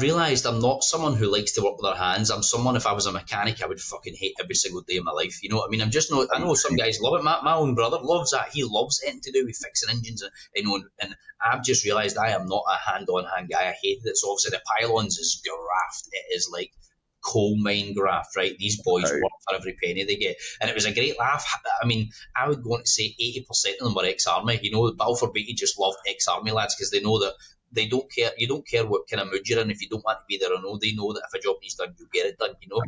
realised I'm not someone who likes to work with their hands. I'm someone, if I was a mechanic, I would fucking hate every single day of my life. You know what I mean? I know some guys love it. My own brother loves that. He loves anything to do with fixing engines. And I've just realised I am not a hand-on hand guy. I hated it. So obviously the pylons is graft. It is like coal mine graft, right? These boys work for every penny they get. And it was a great laugh. I mean, I would go on to say 80% of them were ex-army. You know, Balfour Beatty just loved ex-army lads because they know that they don't care. You don't care what kind of mood you're in. If you don't want to be there or no, they know that if a job needs done, you get it done, you know.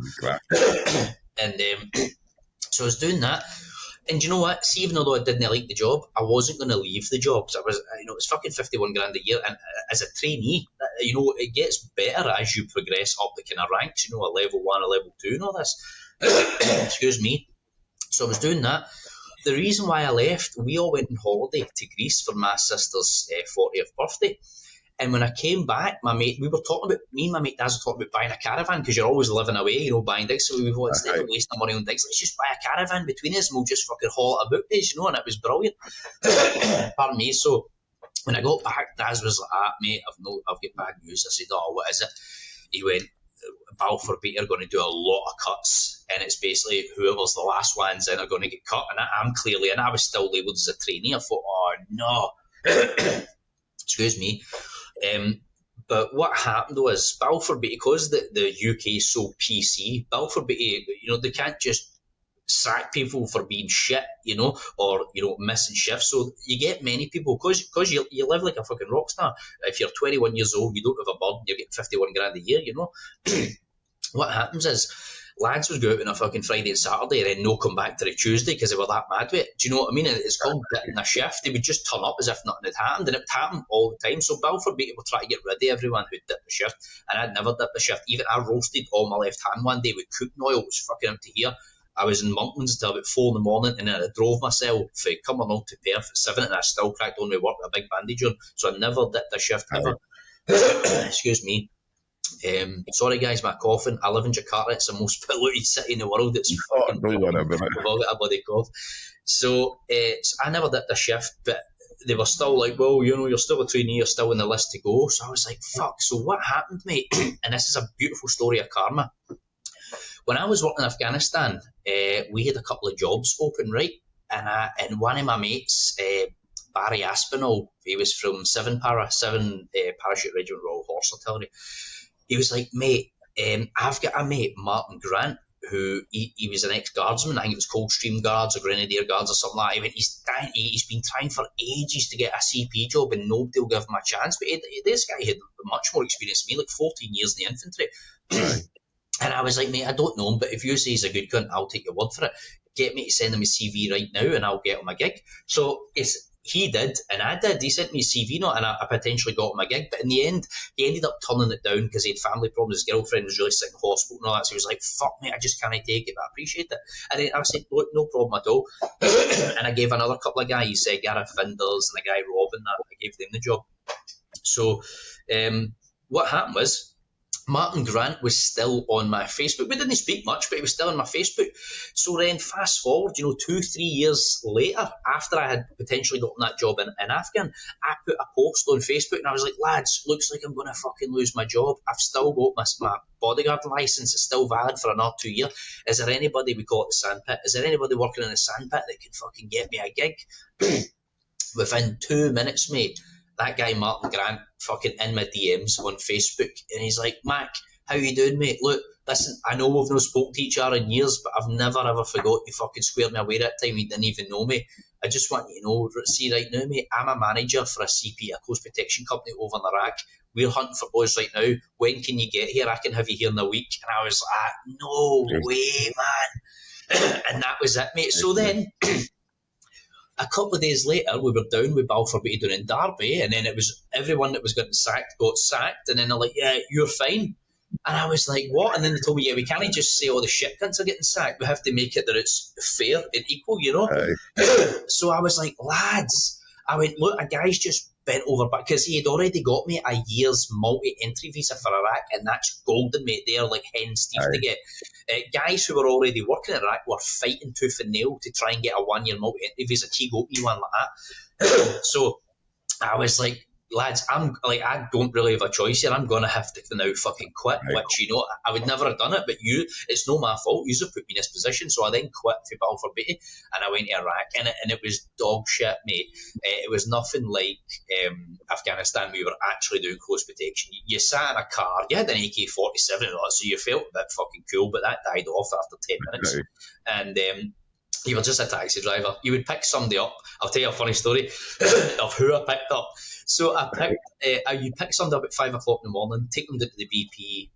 And so I was doing that. And you know what? See, even though I didn't like the job, I wasn't going to leave the job. So it was fucking 51 grand a year. And as a trainee, you know, it gets better as you progress up the kind of ranks, you know, a level 1, a level 2 and all this. Excuse me. So I was doing that. The reason why I left, we all went on holiday to Greece for my sister's 40th birthday. And when I came back, me and my mate Daz were talking about buying a caravan, because you're always living away, you know, buying digs. So we thought, instead of wasting money on digs, let's just buy a caravan between us and we'll just fucking haul it about this, you know, and it was brilliant. Pardon me. So when I got back, Daz was like, mate, I've got bad news. I said, oh, what is it? He went, Balfour Beatty are going to do a lot of cuts, and it's basically whoever's the last ones in are going to get cut. And I'm clearly, and I was still labelled as a trainee. I thought, oh no, excuse me. But what happened was Balfour Beatty, because the UK is so PC, Balfour Beatty, they can't just sack people for being shit, or missing shifts. So you get many people, because you live like a fucking rock star. If you're 21 years old, you don't have a bird, you get 51 grand a year. What happens is lads would go out on a fucking Friday and Saturday and then no come back to the Tuesday because they were that mad with it. Do you know what I mean? It's called ditting a shift. They would just turn up as if nothing had happened, and it would happen all the time. So Balfour Beatty would try to get rid of everyone who dipped the shift, and I'd never dipped the shift. Even I roasted all my left hand one day with cooking oil. It was fucking out to here. I was in Monklands until about 4 a.m, and then I drove myself from Cumbernauld to Perth at 7, and I still cracked on my work with a big bandage on. So I never dipped a shift, ever. Excuse me. Sorry guys, my coughing. I live in Jakarta. It's the most polluted city in the world. It's fucking we've all got a bloody cough. So I never did the shift, but they were still like, well, you're still a trainee, you're still on the list to go. So I was like, fuck. So what happened, mate? And this is a beautiful story of karma. When I was working in Afghanistan, we had a couple of jobs open, right? And one of my mates, Barry Aspinall, he was from 7 Parachute Regiment Royal Horse Artillery. He was like, mate, I've got a mate, Martin Grant, who he was an ex-guardsman. I think it was Coldstream Guards or Grenadier Guards or something like that. He's been trying for ages to get a CP job and nobody will give him a chance. But this guy had much more experience than me, like 14 years in the infantry. And I was like, mate, I don't know him, but if you say he's a good cunt, I'll take your word for it. Get me to send him his CV right now and I'll get him a gig. So he did, and I did. He sent me his CV note, and I potentially got him a gig. But in the end, he ended up turning it down because he had family problems. His girlfriend was really sick in hospital and all that. So he was like, fuck, mate, I just can't take it, but I appreciate it. And then I said, look, no problem at all. And I gave another couple of guys, Gareth Finders and a guy, Robin, I gave them the job. So what happened was, Martin Grant was still on my Facebook. We didn't speak much, but he was still on my Facebook. So then fast forward, 2-3 years later, after I had potentially gotten that job in Afghan, I put a post on Facebook and I was like, lads, looks like I'm going to fucking lose my job. I've still got my bodyguarding license. It's still valid for another 2 years. Is there anybody, we call it the sandpit, is there anybody working in the sandpit that can fucking get me a gig? Within 2 minutes, mate, that guy Martin Grant fucking in my DMs on Facebook, and he's like, Mac, how you doing, mate? Look, listen, I know we've not spoke to each other in years, but I've never ever forgot you fucking squared me away that time. You didn't even know me. I just want you to know, see right now, mate, I'm a manager for a CP, a close protection company over in Iraq. We're hunting for boys right now. When can you get here? I can have you here in a week. And I was like, no way, man. And that was it, mate. So then a couple of days later, we were down with Balfour Beatty down in Derby, and then it was everyone that was getting sacked got sacked, and then they're like, yeah, you're fine. And I was like, what? And then they told me, yeah, we can't just say all the shit cunts are getting sacked. We have to make it that it's fair and equal, So I was like, lads, I went, look, a guy's just bent over back, because he had already got me a year's multi-entry visa for Iraq, and that's golden, mate. They're like hen's teeth to get. Guys who were already working in Iraq were fighting tooth and nail to try and get a 1 year multi-entry visa. He got me one like that. So I was like, lads, I don't really have a choice here. I'm going to have to now fucking quit, which, I would never have done it, but it's not my fault. You have put me in this position. So I then quit for Balfour Beatty, and I went to Iraq, and it was dog shit, mate. It was nothing like Afghanistan. We were actually doing close protection. You sat in a car, you had an AK-47 and all that, so you felt a bit fucking cool, but that died off after 10 minutes. And you were just a taxi driver. You would pick somebody up. I'll tell you a funny story of who I picked up. So you pick somebody up at 5 o'clock in the morning, take them to the BP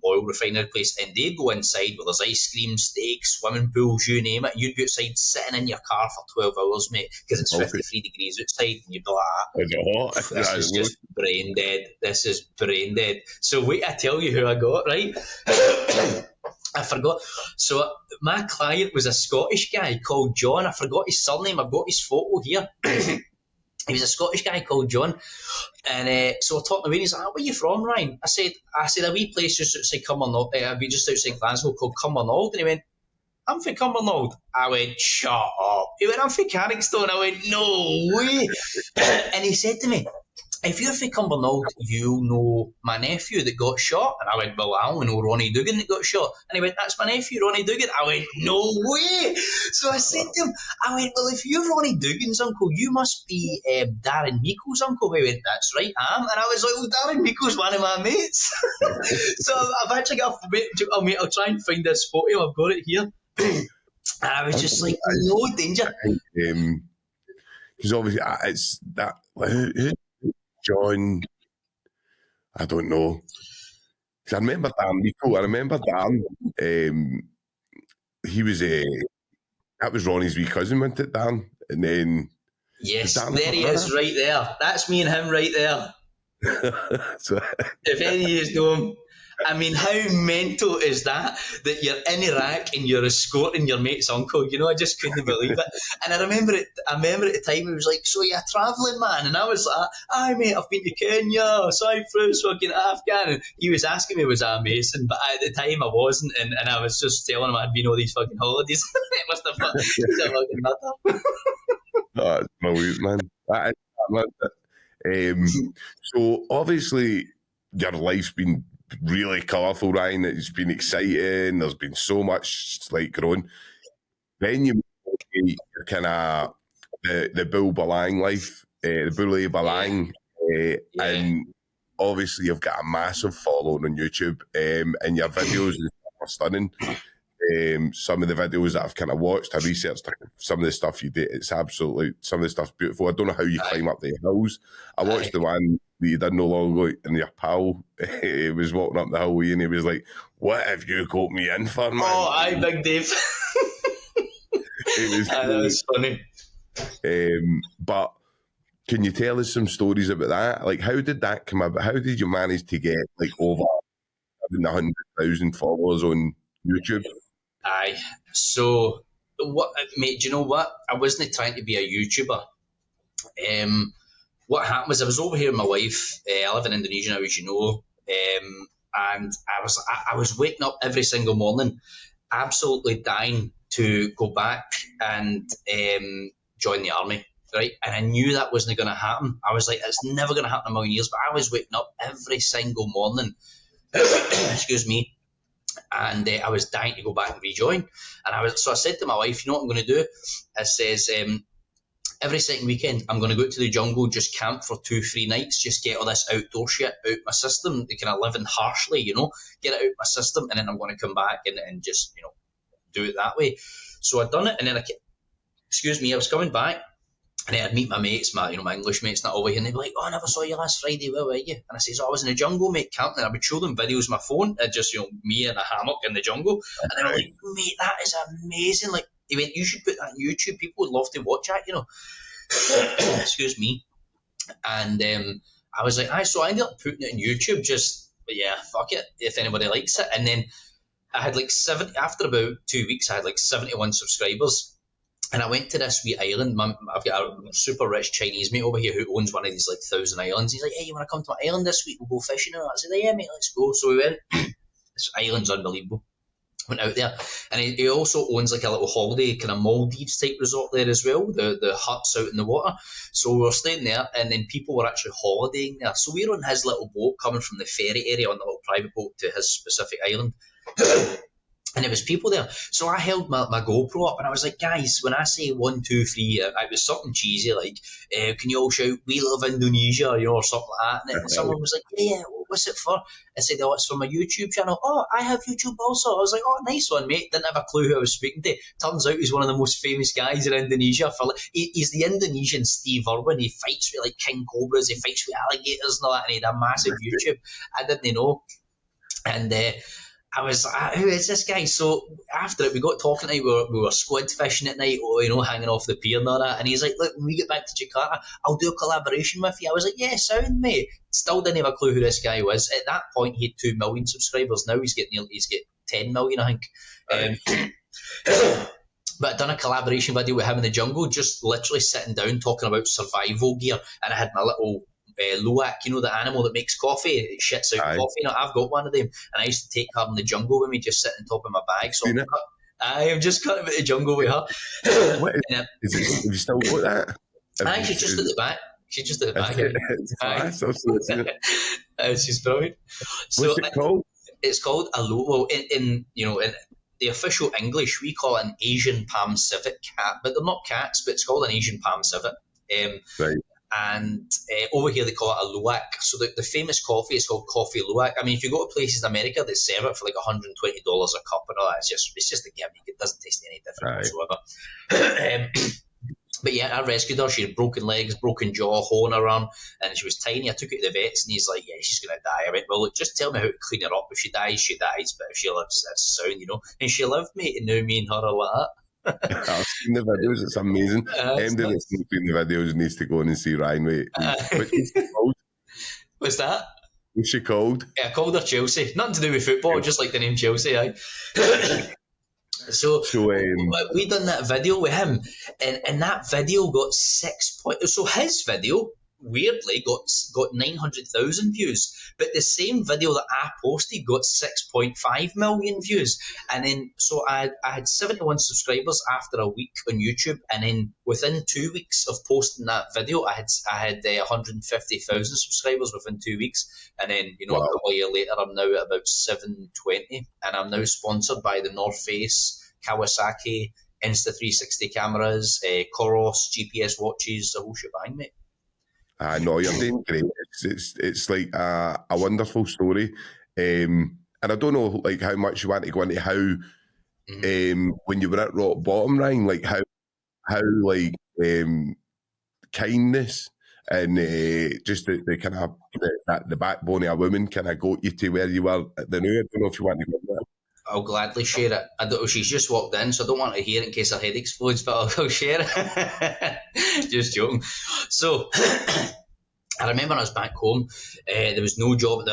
oil refinery place, and they'd go inside where there's ice cream, steaks, swimming pools, you name it. You'd be outside sitting in your car for 12 hours, mate, because it's 53 degrees outside, and you'd be like, this is just brain dead. This is brain dead. So wait, I tell you who I got, right? I forgot. So my client was a Scottish guy called John. I forgot his surname. I've got his photo here. He was a Scottish guy called John. And so we're talking away, and he's like, where are you from, Ryan? I said, a wee place just outside Cumbernauld, just outside Glasgow called Cumbernauld. And he went, I'm from Cumbernauld. I went, shut up. He went, I'm from Carrickstone. I went, no way. And he said to me, if you're from Cumbernauld, you'll know my nephew that got shot. And I went, well, I only know Ronnie Dugan that got shot. And he went, that's my nephew, Ronnie Dugan. I went, no way. So I said to him, I went, well, if you're Ronnie Dugan's uncle, you must be Darren Meeko's uncle. He went, that's right, I am. And I was like, well, Darren Meeko's one of my mates. So I've actually got I'll try and find this photo. I've got it here. And I was just like, no danger. Because obviously it's that... Who, John, I don't know. I remember Dan Nico. I remember Dan. He was that was Ronnie's wee cousin, wasn't it, Dan? And then yes, there he is, right there. That's me and him right there. So, if any of you know him, I mean, how mental is that you're in Iraq and you're escorting your mate's uncle? You know, I just couldn't believe it. And I remember at the time, he was like, so you're a travelling man? And I was like, aye, mate, I've been to Kenya, Cyprus, fucking Afghan. And he was asking me, was I a Mason? But at the time, I wasn't. And I was just telling him I'd been all these fucking holidays. It must have he's a fucking nutter. Oh, it's brilliant, man. That is, so, obviously, your life's been really colourful, Ryan. It's been exciting. There's been so much like growing. Then you your kind of the Bule Bolang life, the Bule Bolang, and obviously you've got a massive following on YouTube, and your videos are stunning. Some of the videos that I've kind of watched, I researched some of the stuff you did. It's absolutely, some of the stuff's beautiful. I don't know how you climb up the hills. I watched the one that you did no long ago, and your pal he was walking up the hill with you, and he was like, "What have you got me in for, man?" Oh, aye, Big Dave. That was funny. But can you tell us some stories about that? Like, how did that come about? How did you manage to get like over 100,000 followers on YouTube? Aye. So, what, mate? Do you know what? I wasn't trying to be a YouTuber. What happened was I was over here with my wife. I live in Indonesia now, as you know, and I was waking up every single morning, absolutely dying to go back and join the army. Right, and I knew that wasn't going to happen. I was like, it's never going to happen in a million years. But I was waking up every single morning. Excuse me. And I was dying to go back and rejoin. And so I said to my wife, you know what I'm going to do? I says, every second weekend, I'm going to go to the jungle, just camp for 2-3 nights, just get all this outdoor shit out my system, the kind of living harshly, you know, get it out my system, and then I'm going to come back and just, you know, do it that way. So I'd done it, and then I was coming back, and I'd meet my mates, my English mates, not over here, and they'd be like, "Oh, I never saw you last Friday. Where were you?" And I says, "Oh, I was in the jungle, mate, camping." And I would show them videos on my phone, just me in a hammock in the jungle, and they were like, "Mate, that is amazing!" Like, they went, "You should put that on YouTube. People would love to watch that, you know." Excuse me. And I was like, so I ended up putting it on YouTube. But yeah, fuck it, if anybody likes it. And then I had like 70. After about 2 weeks, I had like 71 subscribers. And I went to this wee island. I've got a super rich Chinese mate over here who owns one of these like 1,000 islands. He's like, "Hey, you want to come to my island this week? We'll go fishing." And I said, "Yeah, mate, let's go." So we went. This island's unbelievable. Went out there, and he also owns like a little holiday kind of Maldives type resort there as well. The huts out in the water. So we were staying there, and then people were actually holidaying there. So we were on his little boat coming from the ferry area on the little private boat to his specific island. And there was people there. So I held my GoPro up and I was like, "Guys, when I say 1, 2, 3, it was something cheesy like, can you all shout, 'We love Indonesia,' you know, or something like that." And someone was like, "Yeah, what's it for?" I said, "Oh, it's for my YouTube channel." "Oh, I have YouTube also." I was like, "Oh, nice one, mate." Didn't have a clue who I was speaking to. Turns out he's one of the most famous guys in Indonesia. He's the Indonesian Steve Irwin. He fights with like king cobras, he fights with alligators and all that, and he had a massive YouTube. I didn't know. And I was like, "Who is this guy?" So after it, we got talking tonight. We were squid fishing at night, you know, hanging off the pier and all that. And he's like, "Look, when we get back to Jakarta, I'll do a collaboration with you." I was like, "Yeah, sound, mate." Still didn't have a clue who this guy was. At that point, he had 2 million subscribers. Now he's got 10 million, I think. But I'd done a collaboration video with him in the jungle, just literally sitting down talking about survival gear. And I had my little Luwak, you know, the animal that makes coffee, it shits out coffee. You know, I've got one of them, and I used to take her in the jungle with me, just sitting on top of my bag. So I am just cutting about the jungle with her. Have you still got that? I actually just at the back. She just did it back again. It's class. Isn't it? She's brilliant. So What's it called? it's called a well in the official English we call it an Asian palm civet cat, but they're not cats, but it's called an Asian palm civet. Right. And over here they call it a luwak. So the famous coffee is called coffee luwak. I mean, if you go to places in America that serve it for like $120 a cup and all that, it's just a gimmick. It doesn't taste any different whatsoever. But yeah, I rescued her. She had broken legs, broken jaw, hole in her arm, and she was tiny. I took her to the vets, and he's like, "Yeah, she's gonna die." I went, "Well, look, just tell me how to clean her up. If she dies, she dies. But if she lives, that's sound, you know." And she lived, mate, and now me and her are like that. I've seen the videos, it's amazing. Anybody that's seen the videos needs to go in and see Ryan. What's she called? What's that? What's she called? Yeah, I called her Chelsea. Nothing to do with football, just like the name Chelsea, aye. So we done that video with him, and that video got 6 points. So his video weirdly got 900,000 views, but the same video that I posted got 6.5 million views. And then so I had 71 subscribers after a week on YouTube, and then within 2 weeks of posting that video, I had 150,000 subscribers within 2 weeks. And then a couple of years later, I'm now at about 720, and I'm now sponsored by the North Face, Kawasaki, Insta360 cameras, Coros, GPS watches, the whole shebang, mate. I know you're doing great. It's like a wonderful story, and I don't know like how much you want to go into how when you were at rock bottom, Ryan, like how like kindness and just the kind of the backbone of a woman kind of got you to where you were at the new. I don't know if you want to go into that. I'll gladly share it. I don't, she's just walked in, so I don't want to hear it in case her head explodes, but I'll share it. Just joking. So, I remember I was back home. There was no job.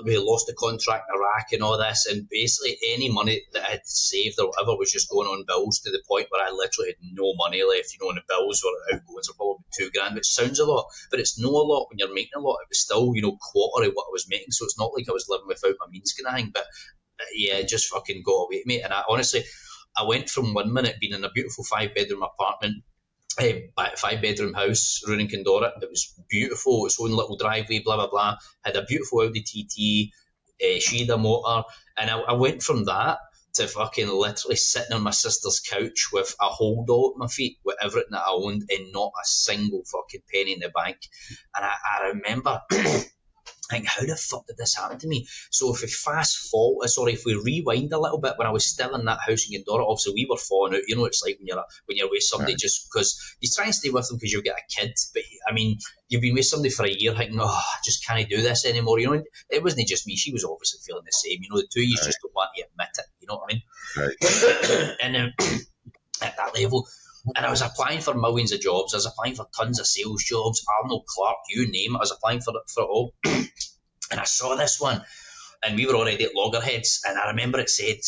We had lost the contract in Iraq and all this, and basically any money that I had saved or whatever was just going on bills to the point where I literally had no money left. And the bills were outgoings were probably $2,000, which sounds a lot, but it's no a lot when you're making a lot. It was still quarter of what I was making, so it's not like I was living without my means kind of thing. But yeah, it just fucking got away, mate. And I went from 1 minute being in a beautiful 5-bedroom apartment, 5-bedroom house, Rowan Condora. It was beautiful, its own little driveway, blah, blah, blah. Had a beautiful Audi TT, she had a motor. And I went from that to fucking literally sitting on my sister's couch with a hold-all at my feet with everything that I owned and not a single fucking penny in the bank. And I remember... think, how the fuck did this happen to me? So if we rewind a little bit, when I was still in that house in Gandora, obviously we were falling out. It's like when you're with somebody just because you try and stay with them because you've got a kid, but I mean you've been with somebody for a year, thinking, I just can't do this anymore. It wasn't just me; she was obviously feeling the same. The two of you just don't want to admit it. You know what I mean? Right. And at that level. And I was applying for millions of jobs. I was applying for tons of sales jobs, Arnold Clark, you name it. I was applying for it all. And I saw this one, and we were already at Loggerheads, and I remember it said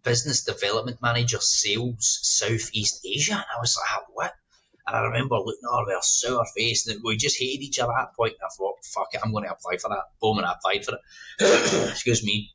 Business Development Manager, Sales, Southeast Asia. And I was like, what? And I remember looking at her with a sour face, and we just hated each other at that point. And I thought, fuck it, I'm going to apply for that. Boom, and I applied for it. Excuse me.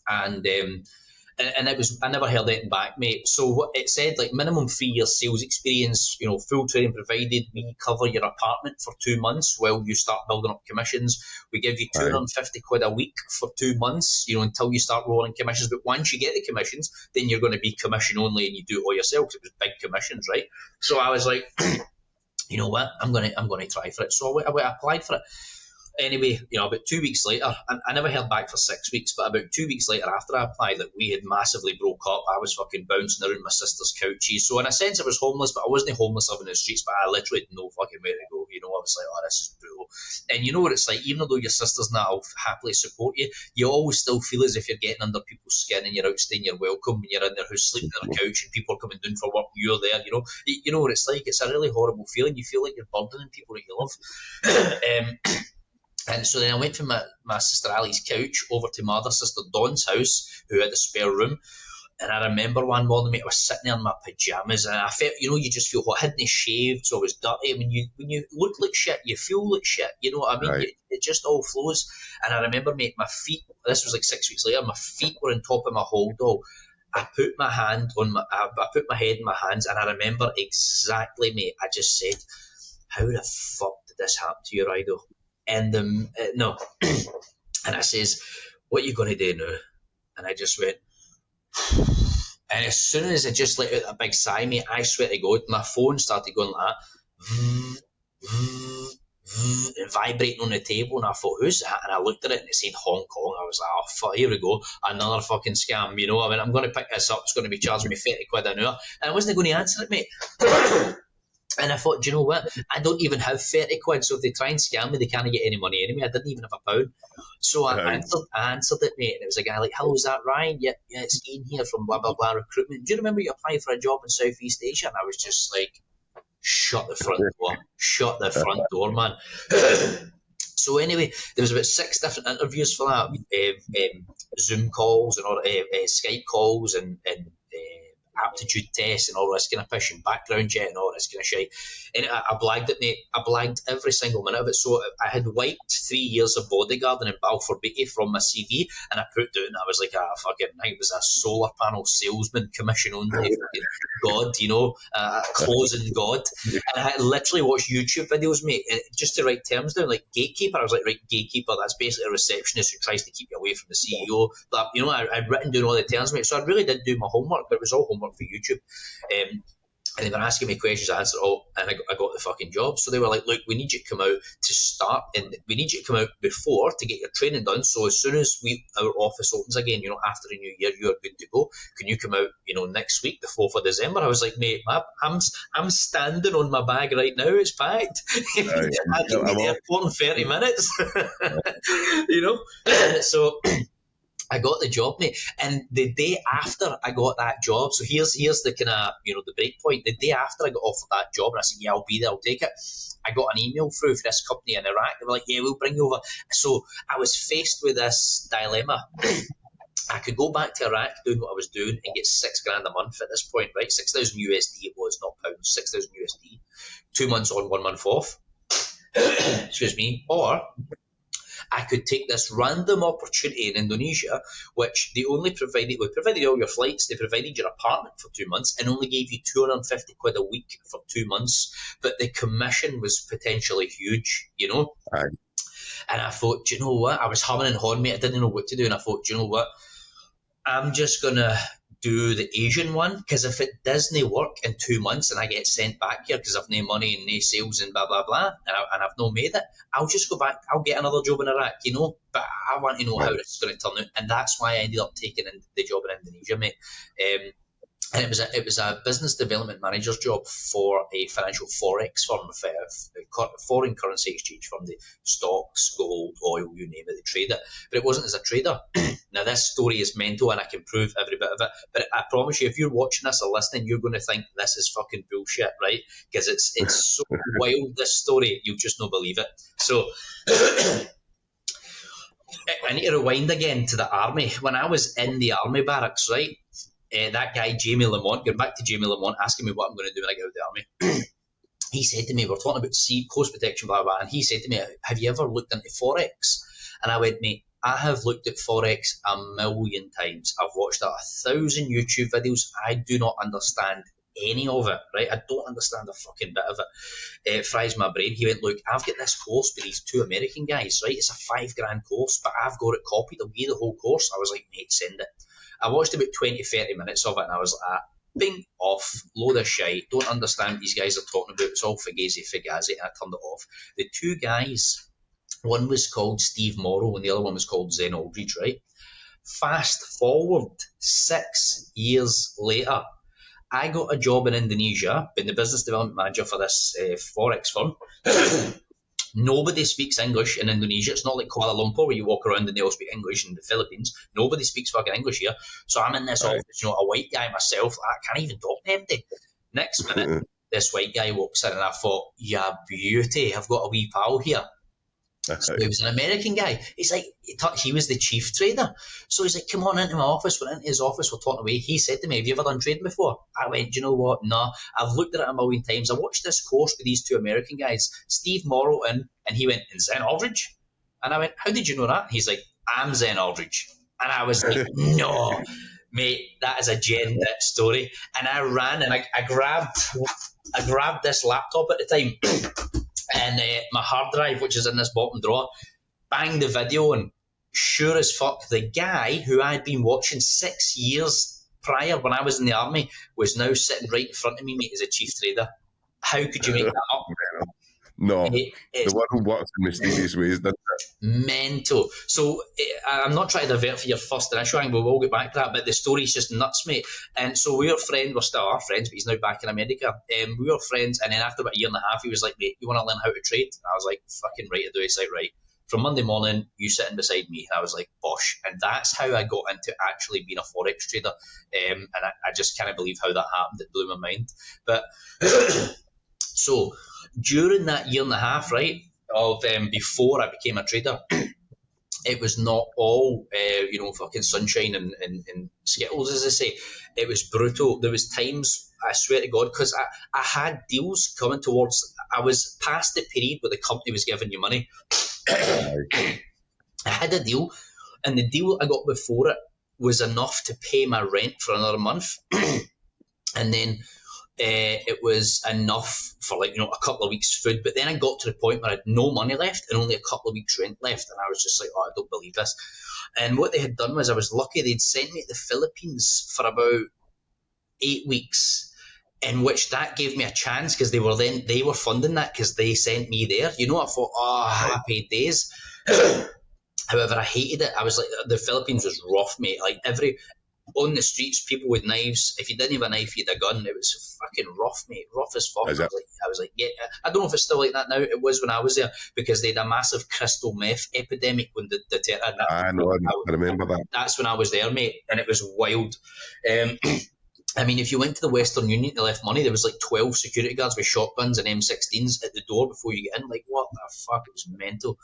And it was, I never heard anything back, mate. So what it said, like minimum 3 years sales experience, full training provided. We cover your apartment for 2 months while you start building up commissions. We give you 250 quid a week for 2 months, until you start rolling commissions. But once you get the commissions, then you're going to be commission only and you do it all yourself because it was big commissions, right? So I was like, you know what? I'm going to try for it. So I applied for it. Anyway, about 2 weeks later, I never heard back for 6 weeks, but about 2 weeks later after I applied, we had massively broke up. I was fucking bouncing around my sister's couches. So in a sense, I was homeless, but I wasn't homeless living in the streets, but I literally had no fucking where to go. I was like, this is brutal. And you know what it's like, even though your sister's not will happily support you, you always still feel as if you're getting under people's skin and you're outstaying your welcome when you're in their house sleeping on a couch and people are coming down for work, you're there, You know what it's like? It's a really horrible feeling. You feel like you're burdening people that you love. And so then I went from my sister Ali's couch over to my other sister Dawn's house, who had a spare room. And I remember one morning, mate, I was sitting there in my pajamas, and I felt, you just feel hot. I hadn't shaved, so I was dirty. I mean, when you look like shit, you feel like shit. You know what I mean? Right. It just all flows. And I remember, mate, my feet. This was like 6 weeks later. My feet were on top of my hold-all. I put my head in my hands, and I remember exactly, mate. I just said, how the fuck did this happen to you, Rido? And no. And I says, what are you going to do now? And I just went, and as soon as I just let out a big sigh, mate, I swear to God, my phone started going like that, and vibrating on the table, and I thought, who's that? And I looked at it, and it said Hong Kong. I was like, oh, fuck, here we go, another fucking scam, you know. I mean, I'm going to pick this up, it's going to be charging me 30 quid an hour, and I wasn't going to answer it, mate. And I thought, do you know what? I don't even have 30 quid, so if they try and scam me, they can't get any money anyway. I didn't even have a pound. So I answered it, mate, and it was a guy like, hello, is that Ryan? Yeah, it's Ian here from blah, blah, blah recruitment. Do you remember you applied for a job in Southeast Asia? And I was just like, shut the front door. Shut the front door, man. So anyway, there was about 6 different interviews for that. Zoom calls and all, Skype calls and aptitude tests and all this kind of pish and background check and all this kind of shit. And I blagged it, mate. I blagged every single minute of it. So I had wiped 3 years of bodyguarding in Balfour Beatty from my CV, and I put down, I was like, I was a solar panel salesman, commission only, God, you know, closing God. And I literally watched YouTube videos, mate, just to write terms down, like gatekeeper. I was like, right, gatekeeper, that's basically a receptionist who tries to keep you away from the CEO. But, you know, I'd written down all the terms, mate. So I really did do my homework, but it was all homework for YouTube. And they were asking me questions, I answered all, and I got the fucking job. So they were like, look, we need you to come out to start, and we need you to come out before to get your training done. So as soon as our office opens again, you know, after the new year, you are good to go. Can you come out, you know, next week, the 4th of December? I was like, mate, I'm standing on my bag right now. It's packed. I can be there in 30 minutes. You know? So I got the job, mate, and the day after I got that job, so here's the kind of, you know, the break point. The day after I got offered that job, and I said, yeah, I'll be there, I'll take it, I got an email through for this company in Iraq. They were like, yeah, we'll bring you over. So I was faced with this dilemma. I could go back to Iraq doing what I was doing and get $6,000 a month at this point, right? 6,000 USD it was, not pounds, 6,000 USD. 2 months on, 1 month off. Excuse me. Or I could take this random opportunity in Indonesia, which they only provided all your flights, they provided your apartment for 2 months, and only gave you 250 quid a week for 2 months. But the commission was potentially huge, you know? Aye. And I thought, do you know what? I was humming and hawing, mate. I didn't know what to do. And I thought, do you know what? I'm just going to do the Asian one, because if it doesn't work in 2 months and I get sent back here because I've no money and no sales and blah, blah, blah, and I've not made it, I'll just go back. I'll get another job in Iraq, you know? But I want to know how this is going to turn out. And that's why I ended up taking the job in Indonesia, mate. And it was a business development manager's job for a financial forex firm, foreign currency exchange firm. The stocks, gold, oil, you name it, they trade it. But it wasn't as a trader. Now, this story is mental, and I can prove every bit of it. But I promise you, if you're watching this or listening, you're going to think this is fucking bullshit, right? Because it's so wild, this story, you'll just not believe it. So I need to rewind again to the army. When I was in the army barracks, right? That guy, Jamie Lamont, going back to Jamie Lamont, asking me what I'm going to do when I get out of the army. He said to me, we're talking about coast protection, blah, blah, and he said to me, have you ever looked into Forex? And I went, mate, I have looked at Forex a million times. I've watched 1,000 YouTube videos. I do not understand any of it, right? I don't understand a fucking bit of it. It fries my brain. He went, look, I've got this course with these 2 American guys, right? It's a $5,000 course, but I've got it copied. I'll give you the whole course. I was like, mate, send it. I watched about 20, 30 minutes of it, and I was like, bing, off, load of shite, don't understand what these guys are talking about, it's all fugazi, and I turned it off. The 2 guys, one was called Steve Morrow, and the other one was called Zen Aldridge, right? Fast forward 6 years later, I got a job in Indonesia, being the business development manager for this Forex firm. Nobody speaks English in Indonesia. It's not like Kuala Lumpur where you walk around and they all speak English in the Philippines. Nobody speaks fucking English here. So I'm in this office, you know, a white guy myself. I can't even talk to empty. Next minute, this white guy walks in and I thought, yeah, beauty, I've got a wee pal here. So he was an American guy. He's like, he was the chief trader. So he's like, come on into my office. We're into his office. We're talking away. He said to me, have you ever done trading before? I went, do you know what? No, I've looked at it a million times. I watched this course with these 2 American guys, Steve Morrow and he went, and Zen Aldridge? And I went, how did you know that? He's like, I'm Zen Aldridge. And I was like, no, mate, that is a Gen Dit story. And I ran and I grabbed this laptop at the time. and my hard drive, which is in this bottom drawer, banged the video, and sure as fuck, the guy who I'd been watching 6 years prior when I was in the army was now sitting right in front of me, mate, as a chief trader. How could you make that up? No, the world works in mysterious ways, doesn't it? Mental. So I'm not trying to divert for your first initial angle, we'll get back to that, but the story's just nuts, mate. And so we were friends, we're still our friends, but he's now back in America. We were friends, and then after about a year and a half, he was like, mate, you want to learn how to trade? And I was like, fucking right to do it. He's like, right, from Monday morning, you sitting beside me. And I was like, bosh. And that's how I got into actually being a Forex trader. And I just can't believe how that happened. It blew my mind. But so during that year and a half, right, of before I became a trader, it was not all fucking sunshine and skittles, as I say. It was brutal. There was times, I swear to God, because I had deals coming towards, I was past the period where the company was giving you money. I had a deal, and the deal I got before it was enough to pay my rent for another month. And then it was enough for a couple of weeks food, but then I got to the point where I had no money left and only a couple of weeks rent left, and I was just like, oh, I don't believe this. And what they had done was, I was lucky, they'd sent me to the Philippines for about 8 weeks, in which that gave me a chance, because they were funding that because they sent me there. I thought, oh, happy days. However, I hated it. I was like, the Philippines was rough, mate. Like on the streets, people with knives. If you didn't have a knife, you had a gun. It was fucking rough, mate. Rough as fuck. I was like, yeah. I don't know if it's still like that now. It was when I was there, because they had a massive crystal meth epidemic when I know. I remember that. That's when I was there, mate, and it was wild. I mean, if you went to the Western Union to left money, there was like 12 security guards with shotguns and M16s at the door before you get in. Like, what the fuck? It was mental.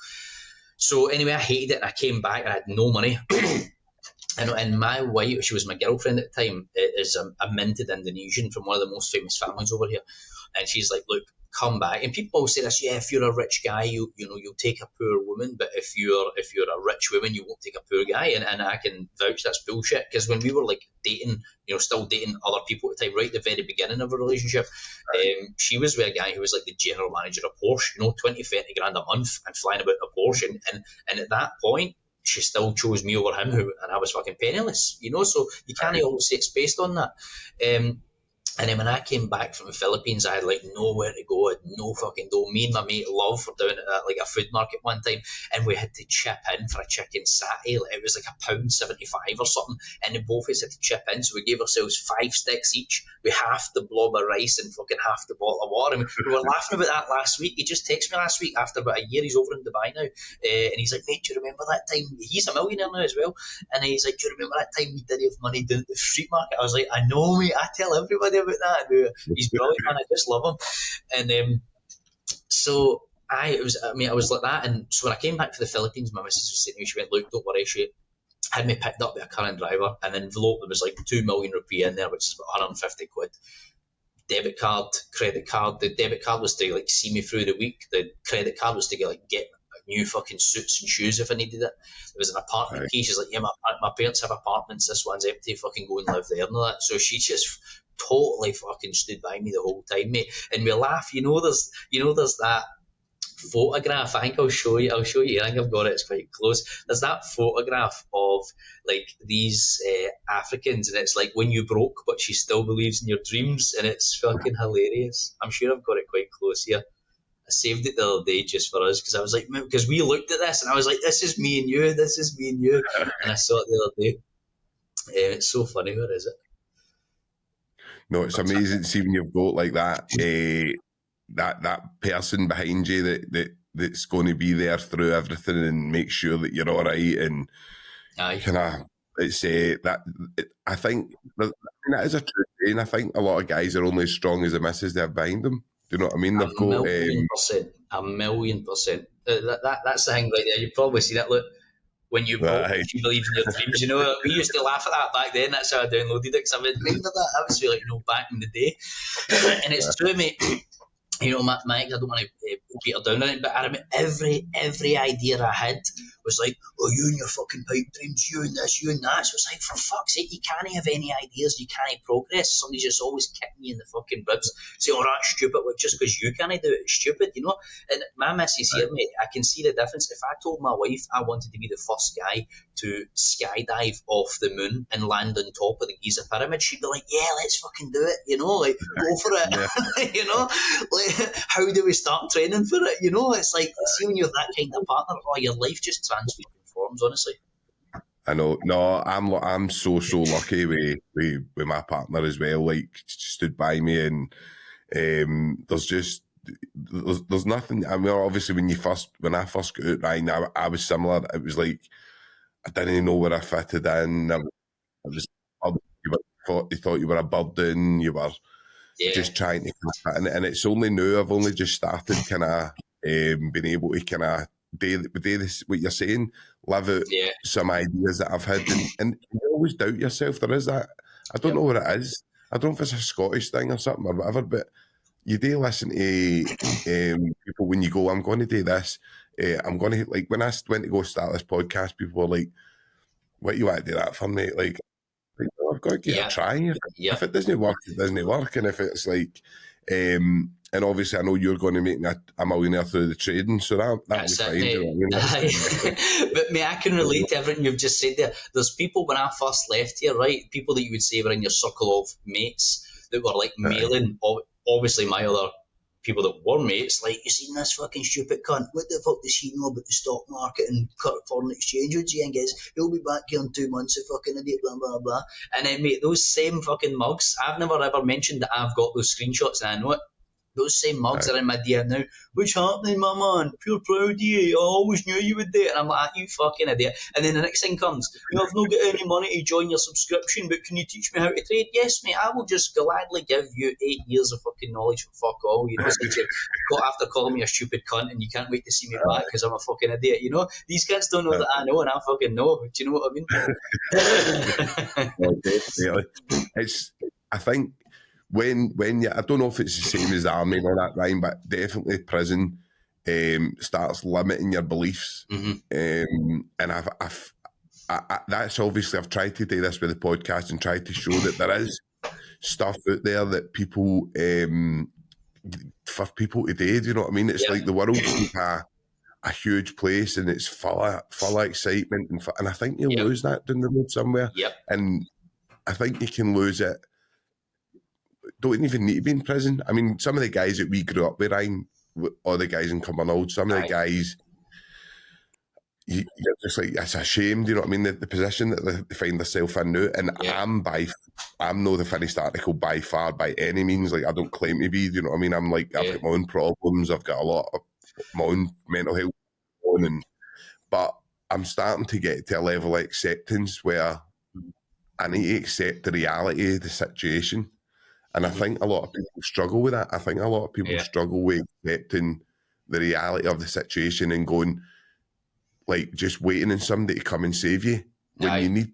So anyway, I hated it, and I came back and I had no money. And my wife, she was my girlfriend at the time, is a minted Indonesian from one of the most famous families over here. And she's like, look, come back. And people always say this, yeah, if you're a rich guy, you'll take a poor woman, but if you're a rich woman, you won't take a poor guy. And I can vouch that's bullshit, because when we were like dating, still dating other people at the time, right at the very beginning of a relationship, she was with a guy who was like the general manager of Porsche, 20, 30 grand a month, and flying about in a Porsche. And at that point, she still chose me over him, and I was fucking penniless, so you can't always say it's based on that. And then when I came back from the Philippines, I had like nowhere to go, I had no fucking dough. Me and my mate Love were down at like a food market one time, and we had to chip in for a chicken satay. It was like £1.75 or something, and then both of us had to chip in. So we gave ourselves 5 sticks each, with half the blob of rice and fucking half the bottle of water. And we were laughing about that last week. He just texted me last week after about a year. He's over in Dubai now, and he's like, mate, do you remember that time? He's a millionaire now as well, and he's like, do you remember that time we didn't have money down at the street market? I was like, I know, mate. I tell everybody about that. He's brilliant, man. I just love him. And so I was like that. And so when I came back to the Philippines, my missus was saying to me, she went, look, don't worry, she had me picked up by a current driver, an envelope that was like 2 million rupee in there, which is about 150 quid. Debit card, credit card. The debit card was to like see me through the week. The credit card was to get new fucking suits and shoes if I needed it. There was an apartment key. She's like, yeah, my parents have apartments. This one's empty. Fucking go and live there and all that. So she just totally fucking stood by me the whole time, mate. And we laugh. There's that photograph. I think I'll show you. I think I've got it. It's quite close. There's that photograph of like these Africans, and it's like when you broke, but she still believes in your dreams, and it's fucking hilarious. I'm sure I've got it quite close here. I saved it the other day just for us, because I was like, because we looked at this and I was like, this is me and you, and I saw it the other day. It's so funny. Where is it? No, it's amazing to see when you've got like that that person behind you that's going to be there through everything and make sure that you're all right, and kind of I think that is a true thing. I think a lot of guys are only as strong as the misses they have behind them. Do you know what I mean? They've got a million percent. That's the thing right there. You've probably seen it. Look, when you believe in your dreams, we used to laugh at that back then. That's how I downloaded it, because I was dreamed of that. I was like, back in the day. And it's true, mate. My ex, I don't want to beat her down on it, but I remember every idea I had was like, oh, you and your fucking pipe dreams, you and this, you and that. So it's like, for fuck's sake, you can't have any ideas, you can't progress. Somebody's just always kicking you in the fucking ribs, say, oh, that's stupid, but just because you can't do it, it's stupid, you know? And my missus here, mate, I can see the difference. If I told my wife I wanted to be the first guy to skydive off the moon and land on top of the Giza pyramid, she'd be like, yeah, let's fucking do it, you know, like, go for it. Yeah. You know, like, how do we start training for it? You know, it's like, see, when you're that kind of partner, oh, your life just transforms, honestly. I know. No, I'm so lucky with my partner as well. Like, she stood by me, and there's nothing. I mean, obviously, when I first got out, Ryan, I was similar. It was like I didn't know where I fitted in. I was you thought you were a burden. You were just trying to fit in, and it's only now I've only just started kind of being able to kind of do this, what you're saying, live out some ideas that I've had, and you always doubt yourself. There is that. I don't know what it is. I don't know if it's a Scottish thing or something or whatever, but you do listen to people when you go, I'm going to do this. I'm going to, like, when I went to go start this podcast, people were like, what you want to do that for, mate? Like, well, I've got to give it a try. If it doesn't work, it doesn't work. And if it's like, and obviously I know you're going to make me a millionaire through the trading, so that'll be fine. You know what I mean? But mate, I can relate to everything you've just said there. There's people when I first left here, right? People that you would say were in your circle of mates that were like mailing, obviously my other people that were mates, like, you seen this fucking stupid cunt? What the fuck does he know about the stock market and foreign exchange? What do you think is? He'll be back here in 2 months, a fucking idiot, blah, blah, blah. And then, mate, those same fucking mugs, I've never ever mentioned that I've got those screenshots, and I know it. Those same mugs are in my DM now. What's happening, my man? Feel proud of you. I always knew you would do it. And I'm like, you fucking idiot. And then the next thing comes, I've not got any money to join your subscription, but can you teach me how to trade? Yes, mate, I will just gladly give you 8 years of fucking knowledge for fuck all. You know, since you got after calling me a stupid cunt and you can't wait to see me back because I'm a fucking idiot. You know, these cunts don't know that I know, and I fucking know. Do you know what I mean? Well, definitely. I think, when you, I don't know if it's the same as the army or that, Ryan, but definitely prison starts limiting your beliefs. And that's obviously, I've tried to do this with the podcast and tried to show that there is stuff out there that people, for people today, do you know what I mean? It's like the world's a huge place, and it's full of excitement, and I think you lose that down the road somewhere. And I think you can lose it. Don't even need to be in prison. I mean, some of the guys that we grew up with, Ryan, all the guys in Cumbernauld, some of the guys, you're just like, it's a shame, do you know what I mean? The position that they find themselves in now, and I'm no the finished article by far, by any means. Like, I don't claim to be, do you know what I mean? I'm like, I've got my own problems, I've got a lot of my own mental health on, but I'm starting to get to a level of acceptance where I need to accept the reality of the situation. And I think a lot of people struggle with that. I think a lot of people struggle with accepting the reality of the situation and going, like, just waiting on somebody to come and save you when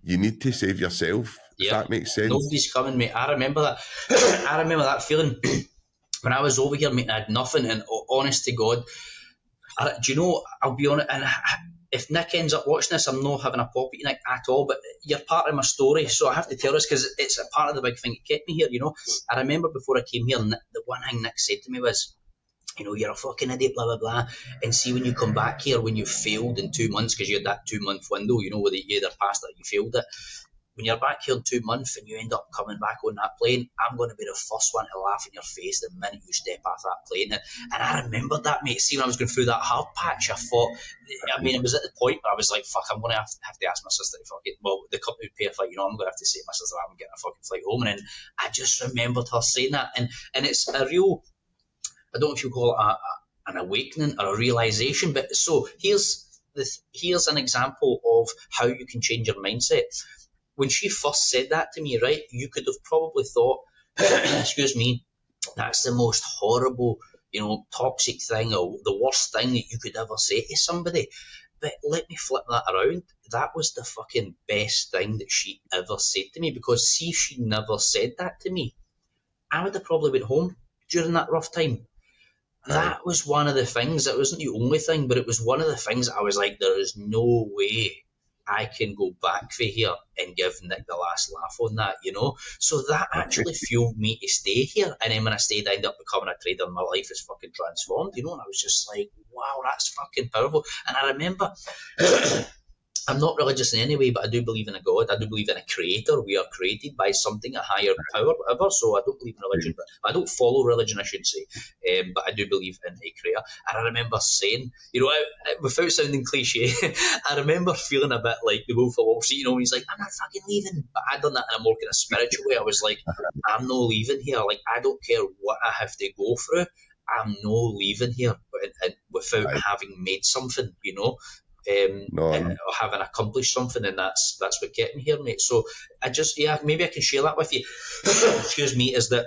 you need to save yourself. If that makes sense. Nobody's coming, mate. I remember that. I remember that feeling when I was over here, mate. I had nothing, and honest to God, do you know? I'll be honest, and if Nick ends up watching this, I'm not having a pop at you, Nick, at all, but you're part of my story, so I have to tell this because it's a part of the big thing that kept me here, you know. I remember before I came here, the one thing Nick said to me was, you know, you're a fucking idiot, blah, blah, blah, and see when you come back here, when you've failed in 2 months, because you had that 2 month window, you know, where you either passed it or you failed it. When you're back here in 2 months and you end up coming back on that plane, I'm going to be the first one to laugh in your face the minute you step off that plane. And I remembered that, mate. See, when I was going through that hard patch, I thought, I mean, it was at the point where I was like, fuck, I'm going to have to ask my sister to fucking, well, the company would pay a flight, you know, I'm going to have to say to my sister, I'm getting a fucking flight home. And then I just remembered her saying that. And it's a real, I don't know if you call it an awakening or a realization, but so here's an example of how you can change your mindset. When she first said that to me, right, you could have probably thought, excuse me, that's the most horrible, you know, toxic thing or the worst thing that you could ever say to somebody. But let me flip that around. That was the fucking best thing that she ever said to me, because see if she never said that to me, I would have probably went home during that rough time. that was one of the things. It wasn't the only thing, but it was one of the things that I was like, there is no way I can go back for here and give Nick the last laugh on that, you know? So that actually fueled me to stay here. And then when I stayed, I ended up becoming a trader, and my life is fucking transformed, you know? And I was just like, wow, that's fucking powerful. And I remember I'm not religious in any way, but I do believe in a God. I do believe in a creator. We are created by something, a higher power, whatever. So I don't believe in religion, but I don't follow religion, I should say. But I do believe in a creator. And I remember saying, you know, without sounding cliche, I remember feeling a bit like the Wolf of Wall Street, you know, when he's like, I'm not fucking leaving. But I'd done that in a more kind of spiritual way. I was like, I'm no leaving here. Like, I don't care what I have to go through. I'm no leaving here without having made something, you know. Or having accomplished something, and that's what kept me here, mate. So I just, maybe I can share that with you. Excuse me, is that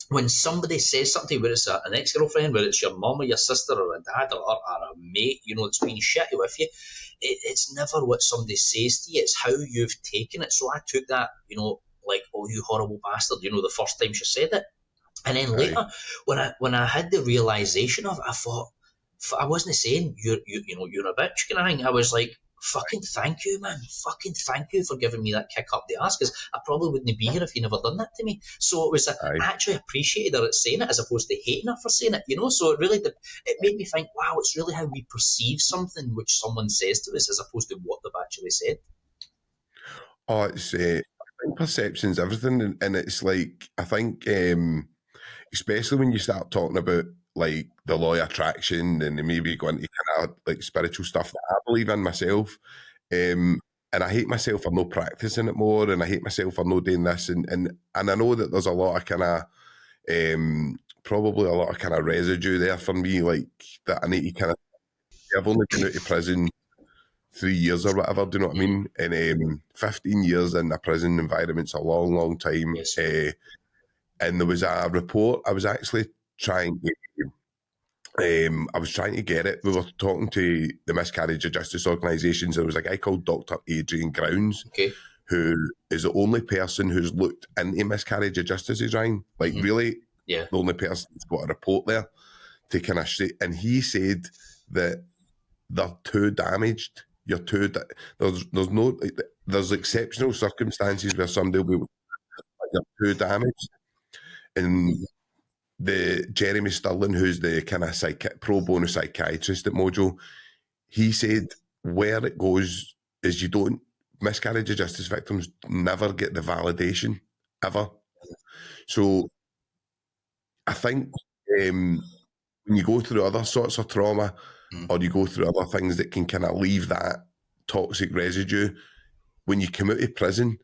when somebody says something, whether it's an ex-girlfriend, whether it's your mum or your sister or a dad or a mate, you know, it's been shitty with you, it's never what somebody says to you, it's how you've taken it. So I took that, you know, like, oh, you horrible bastard, you know, the first time she said it. And then later, when I had the realization of it, I thought, I wasn't saying you're a bitch kind of thing. I was like, fucking thank you, man. Fucking thank you for giving me that kick up the ass, because I probably wouldn't be here if you never done that to me. So it was I actually appreciated her saying it as opposed to hating her for saying it, you know. So it made me think, wow, it's really how we perceive something which someone says to us as opposed to what they've actually said. Oh, it's I think perception's everything, and it's like, I think especially when you start talking about like the law of attraction and maybe going to kind of like spiritual stuff that I believe in myself, and I hate myself for not practicing it more, and I hate myself for not doing this, and I know that there's a lot of kind of probably a lot of kind of residue there for me, like that I need to kind of, I've only been out of prison 3 years or whatever, do you know what I mean? And 15 years in a prison environment's a long time. Yes. And there was a report I was actually trying to get it. We were talking to the miscarriage of justice organisations. There was a guy called Dr. Adrian Grounds, who is the only person who's looked into miscarriage of justice, Ryan. Like, really, the only person who's got a report there to kind of say. And he said that they're too damaged. There's exceptional circumstances where somebody will be like, you're too damaged. And the Jeremy Sterling, who's the kind of pro bono psychiatrist at Mojo, he said where it goes is miscarriage of justice victims never get the validation, ever. So I think when you go through other sorts of trauma or you go through other things that can kind of leave that toxic residue, when you come out of prison,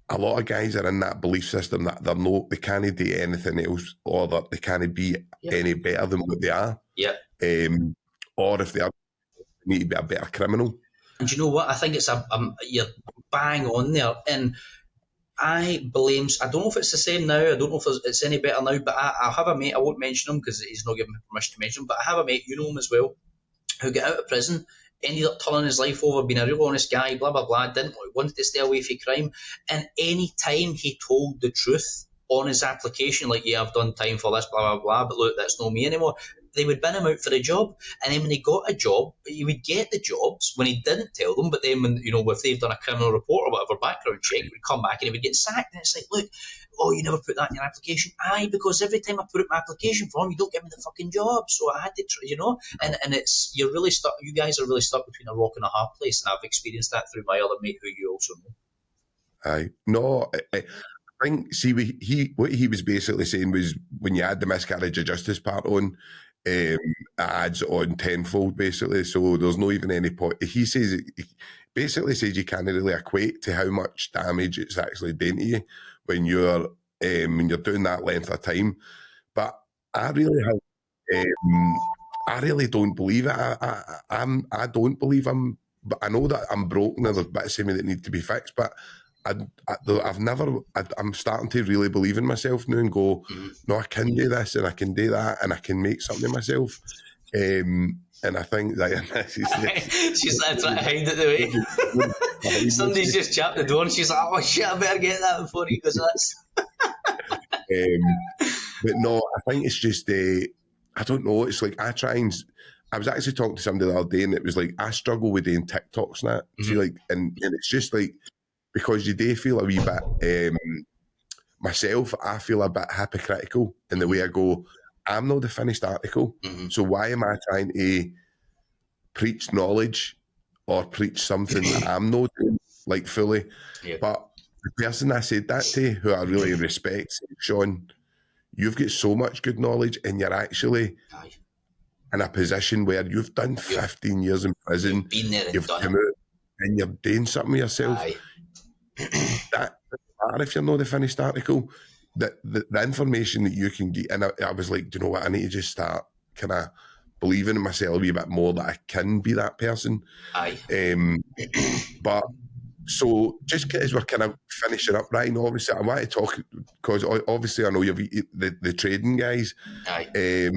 a lot of guys are in that belief system that they can't do anything else, or that they can't be any better than what they are. Or if they are, they need to be a better criminal. And you know what? I think it's you're bang on there. And I don't know if it's the same now. I don't know if it's any better now, but I have a mate, I won't mention him because he's not giving me permission to mention him, but I have a mate, you know him as well, who got out of prison, ended up turning his life over, being a real honest guy, blah, blah, blah, wanted to stay away from crime. And any time he told the truth on his application, like, yeah, I've done time for this, blah, blah, blah, but look, that's not me anymore, they would bin him out for a job. And then when he got a job, he would get the jobs when he didn't tell them, but then when, you know, if they've done a criminal report or whatever, background check, would come back and he would get sacked. And it's like, look, oh, you never put that in your application? Aye, because every time I put up my application form, you don't give me the fucking job. So I had to, you know, and you're really stuck, you guys are really stuck between a rock and a hard place. And I've experienced that through my other mate who you also know. Aye. No, I think, see, what he was basically saying was when you add the miscarriage of justice part on, it adds on tenfold, basically. So there's no even any point. He basically says you can't really equate to how much damage it's actually doing to you when you're doing that length of time. But I really don't believe it. I don't believe but I know that I'm broken. There's bits of me that need to be fixed, but I'm starting to really believe in myself now and go, no, I can do this and I can do that and I can make something of myself. And I think that she's like trying to hide it the way. Somebody's just chapped the door and she's like, oh shit, I better get that before he goes nuts. But no, I think it's just I don't know. It's like I was actually talking to somebody the other day, and it was like I struggle with doing TikToks and that. Mhm. Feel like, and it's just like because you do feel a wee bit. Myself, I feel a bit hypocritical in the way I go. I'm not the finished article, so why am I trying to preach knowledge or preach something that I'm not doing like fully? Yeah. But the person I said that to, who I really respect, said, Sean, you've got so much good knowledge, and you're actually Aye. in a position where you've done 15 years in prison, You've been there and you've done come out, and you're doing something yourself. Aye. That doesn't matter if you're not the finished article. The information that you can get, and I was like, do you know what? I need to just start kind of believing in myself a wee bit more that I can be that person. Aye. But so just as we're kind of finishing up, Ryan, obviously I want to talk because obviously I know you've the trading guys. Aye.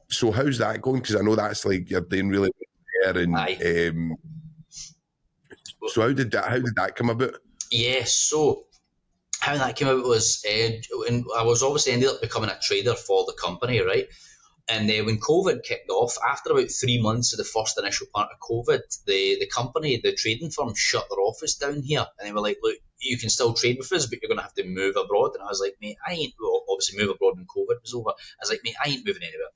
So how's that going? Because I know that's like you're doing really well there. And Aye. so how did that come about? Yeah, so how that came about was when I was obviously ended up becoming a trader for the company, right? And when COVID kicked off, after about 3 months of the first initial part of COVID, the company, the trading firm, shut their office down here. And they were like, look, you can still trade with us, but you're going to have to move abroad. And I was like, mate, I ain't, well, obviously move abroad when COVID was over. I was like, mate, I ain't moving anywhere.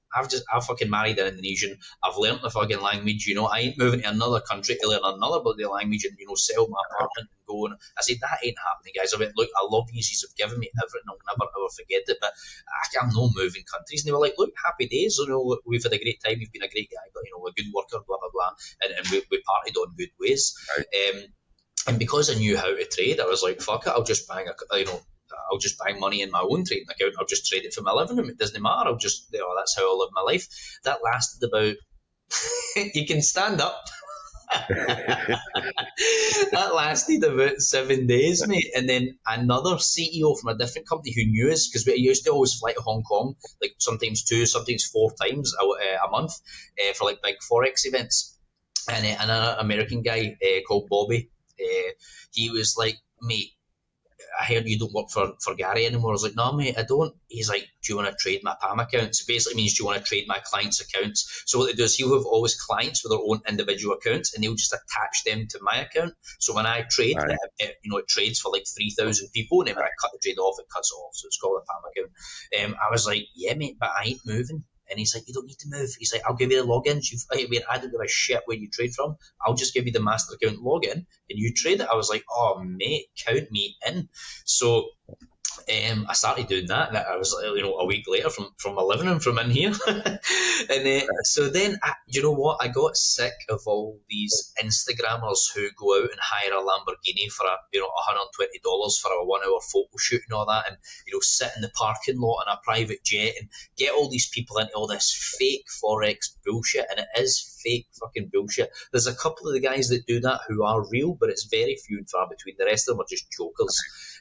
I've fucking married an Indonesian. I've learnt the fucking language, I ain't moving to another country to learn another bloody language and, sell my apartment and go. And I said, that ain't happening, guys. I went, look, I love you. You've given me everything. I'll never, ever forget it. But I'm not moving countries. And they were like, look, happy days. We've had a great time. You've been a great guy, but, a good worker, blah, blah, blah. And we partied on good ways. Right. And because I knew how to trade, I was like, fuck it, I'll just bang I'll just bang money in my own trading account. I'll just trade it for my living room. It doesn't matter. I'll just, that's how I live my life. That lasted about, you can stand up. That lasted about 7 days, mate. And then another CEO from a different company who knew us, because we used to always fly to Hong Kong, like sometimes 2, sometimes 4 times a month for like big forex events. And another American guy called Bobby, he was like, mate, I heard you don't work for Gary anymore. I was like, no, mate, I don't. He's like, do you want to trade my PAM accounts? It basically means, do you want to trade my clients' accounts? So what they do is he'll have always clients with their own individual accounts, and they'll just attach them to my account. So when I trade, right, it trades for like 3,000 people, and then when I cut the trade off, it cuts it off. So it's called a PAM account. I was like, yeah, mate, but I ain't moving. And he's like, you don't need to move. He's like, I'll give you the logins. I don't give a shit where you trade from. I'll just give you the master account login and you trade it. I was like, oh, mate, count me in. So I started doing that. And I was, a week later from my living room from in here. And so then, you know what? I got sick of all these Instagrammers who go out and hire a Lamborghini for $120 for a 1 hour photo shoot and all that, and sit in the parking lot in a private jet and get all these people into all this fake forex bullshit. And it is fake fucking bullshit. There's a couple of the guys that do that who are real, but it's very few and far between. The rest of them are just jokers.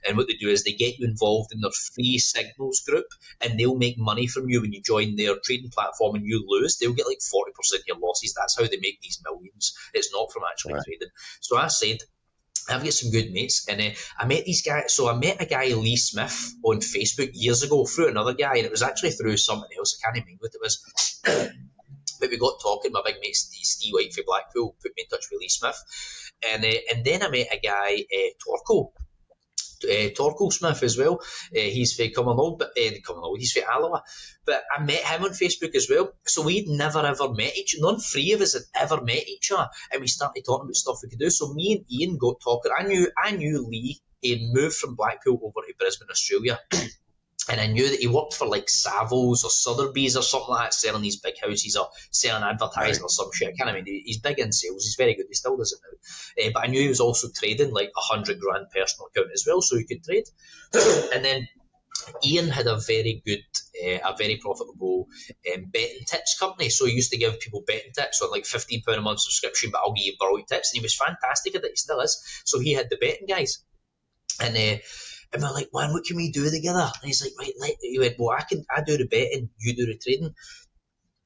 And what they do is they get you involved in their free signals group, and they'll make money from you when you join their trading platform and you lose. They'll get like 40% of your losses. That's how they make these millions. It's not from actually trading. So I said, I've got some good mates, and I met these guys. So I met a guy, Lee Smith, on Facebook years ago through another guy, and it was actually through something else. I can't remember what it was. But we got talking. My big mate Steve White from Blackpool put me in touch with Lee Smith, and then I met a guy, Torko Smith as well. He's from he's from Alloa. But I met him on Facebook as well. So we'd never ever met each other. None three of us had ever met each other. And we started talking about stuff we could do. So me and Ian got talking. I knew Lee. He moved from Blackpool over to Brisbane, Australia. And I knew that he worked for like Savills or Sotheby's or something like that, selling these big houses or selling advertising or some shit. I can't remember. He's big in sales. He's very good. He still does it now. But I knew he was also trading like $100,000 personal account as well, so he could trade. And then Ian had a very good, a very profitable betting tips company. So he used to give people betting tips on like £15 a month subscription, but I'll give you borrowed tips. And he was fantastic at it. He still is. So he had the betting guys. And we're like, man, what can we do together? And he's like, right, he went, well, I do the betting, you do the trading.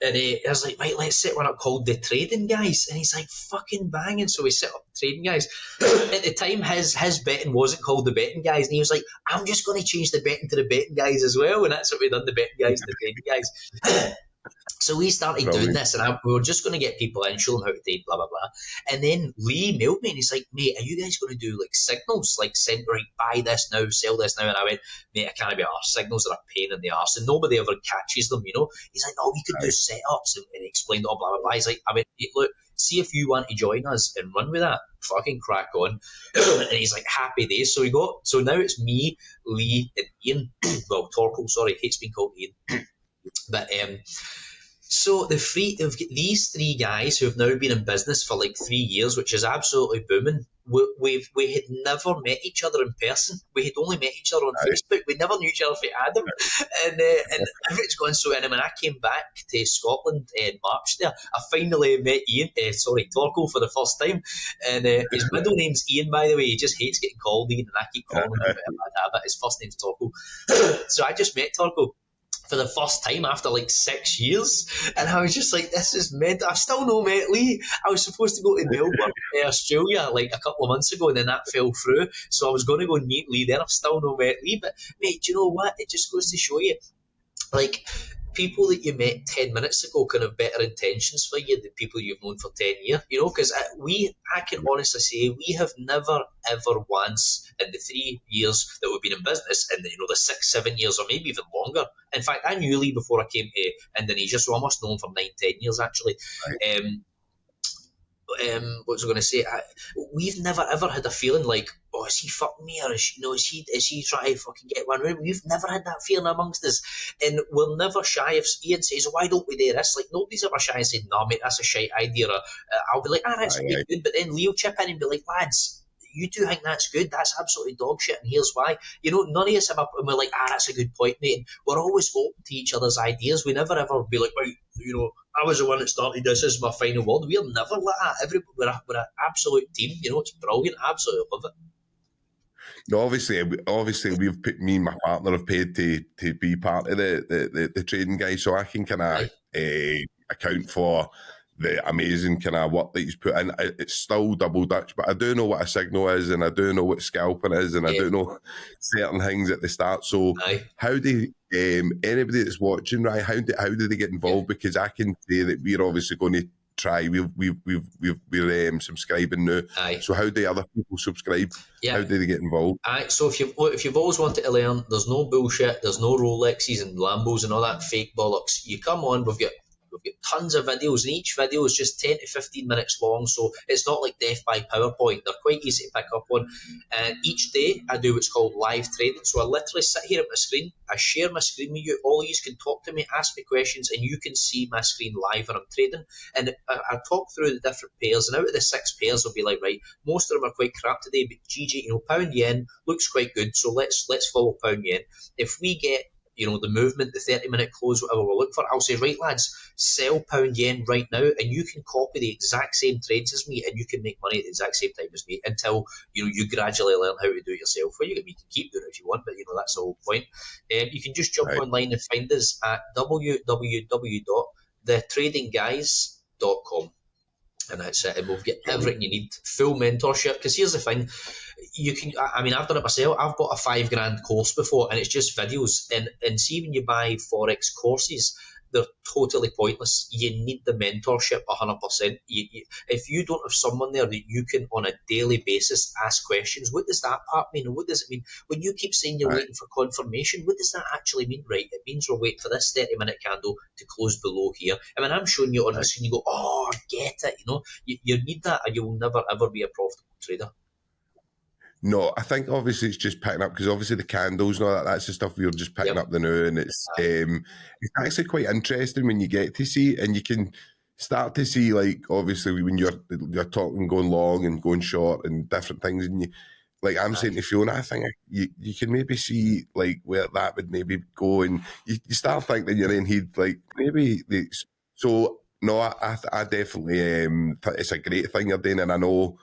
And I was like, right, let's set one up called the Trading Guys. And he's like, fucking banging. So we set up the Trading Guys. At the time, his betting wasn't called the Betting Guys. And he was like, I'm just going to change the betting to the Betting Guys as well. And that's what we done, the Betting Guys and the Trading Guys. So we started doing this, and we were just going to get people in, show them how to do blah, blah, blah. And then Lee mailed me, and he's like, mate, are you guys going to do like signals? Like, send, right, buy this now, sell this now. And I went, mate, I can't be arse. Signals are a pain in the arse, and nobody ever catches them, you know? He's like, no, we could do setups, and he explained all blah, blah, blah. He's like, I went, hey, look, see if you want to join us and run with that. Fucking crack on. And he's like, happy days. So now it's me, Lee, and Ian. Well, Torkel, sorry, hates being called Ian. But, so these three guys who have now been in business for like 3 years, which is absolutely booming. We had never met each other in person. We had only met each other on Facebook. We never knew each other for Adam, and everything's gone so. And when I came back to Scotland in March, there I finally met Torkel for the first time, and his middle name's Ian, by the way. He just hates getting called Ian, and I keep calling him a bad habit. His first name's Torkel. So I just met Torkel for the first time after like 6 years, and I was just like, this is mental. I still no met Lee. I was supposed to go to Melbourne, Australia, like a couple of months ago, and then that fell through, so I was going to go and meet Lee then. I've still no met Lee, but mate, do you know what, it just goes to show you, like, people that you met 10 minutes ago can have better intentions for you than people you've known for 10 years, you know, because I can honestly say we have never, ever once in the 3 years that we've been in business, and, you know, the 6, 7 years, or maybe even longer. In fact, I knew Lee before I came to Indonesia, so I must know him for 9, 10 years, actually. What was I going to say? We've never ever had a feeling like, oh, is he fucking me, or is he trying to fucking get one? We've never had that feeling amongst us, and we're never shy. If Ian says, why don't we do this? Like, nobody's ever shy and said, no, mate, that's a shite idea. Or I'll be like, that's really good. But then Leo chip in and be like, lads, you two think that's good? That's absolutely dog shit, and here's why. You know, none of us have and we're like, that's a good point, mate. And we're always open to each other's ideas. We never ever be like, right, you know, I was the one that started this is my final word. We're never like that. We're an absolute team. You know, it's brilliant. I absolutely love it. No, obviously, we've put, me and my partner have paid to be part of the trading guys, so I can kind of account for the amazing kind of work that he's put in. It's still double Dutch, but I do know what a signal is, and I do know what scalping is, and I do know certain things at the start. So how do anybody that's watching, right? How do they get involved? Because I can say that we're obviously going to try. We're subscribing now. So how do other people subscribe? How do they get involved? So if you've always wanted to learn, there's no bullshit. There's no Rolexes and Lambos and all that fake bollocks. You come on. We've got tons of videos, and each video is just 10 to 15 minutes long, so it's not like death by PowerPoint. They're quite easy to pick up on. And each day I do what's called live trading. So I literally sit here at my screen, I share my screen with you, all of you can talk to me, ask me questions, and you can see my screen live when I'm trading. And I talk through the different pairs, and out of the 6 pairs I'll be like, right, most of them are quite crap today, but GG, you know, pound yen looks quite good, so let's follow pound yen. If we get, you know, the movement, the 30-minute close, whatever we're looking for, I'll say, right, lads, sell pound yen right now, and you can copy the exact same trades as me, and you can make money at the exact same time as me until, you know, you gradually learn how to do it yourself. Well, you can keep doing it if you want, but, you know, that's the whole point. You can just jump online and find us at www.thetradingguys.com. And that's it, and we'll get everything you need, full mentorship. Because here's the thing, you can, I mean, I've done it myself. I've bought a $5,000 course before, and it's just videos. And see, when you buy Forex courses, they're totally pointless. You need the mentorship 100%. If you don't have someone there that you can on a daily basis ask questions, what does that part mean? And what does it mean when you keep saying you're waiting for confirmation? What does that actually mean? Right, it means we're waiting for this 30-minute candle to close below here. I mean, I'm showing you on the screen, you go, oh, I get it. You know, you need that, or you will never ever be a profitable trader. No, I think obviously it's just picking up, because obviously the candles and all that's the stuff we're just picking up the now, and it's actually quite interesting when you get to see, and you can start to see, like, obviously when you're talking, going long and going short and different things, and you, like I'm saying to Fiona, I think you can maybe see like where that would maybe go, and you start thinking in your own head, like maybe so. No, I definitely it's a great thing you're doing, and I know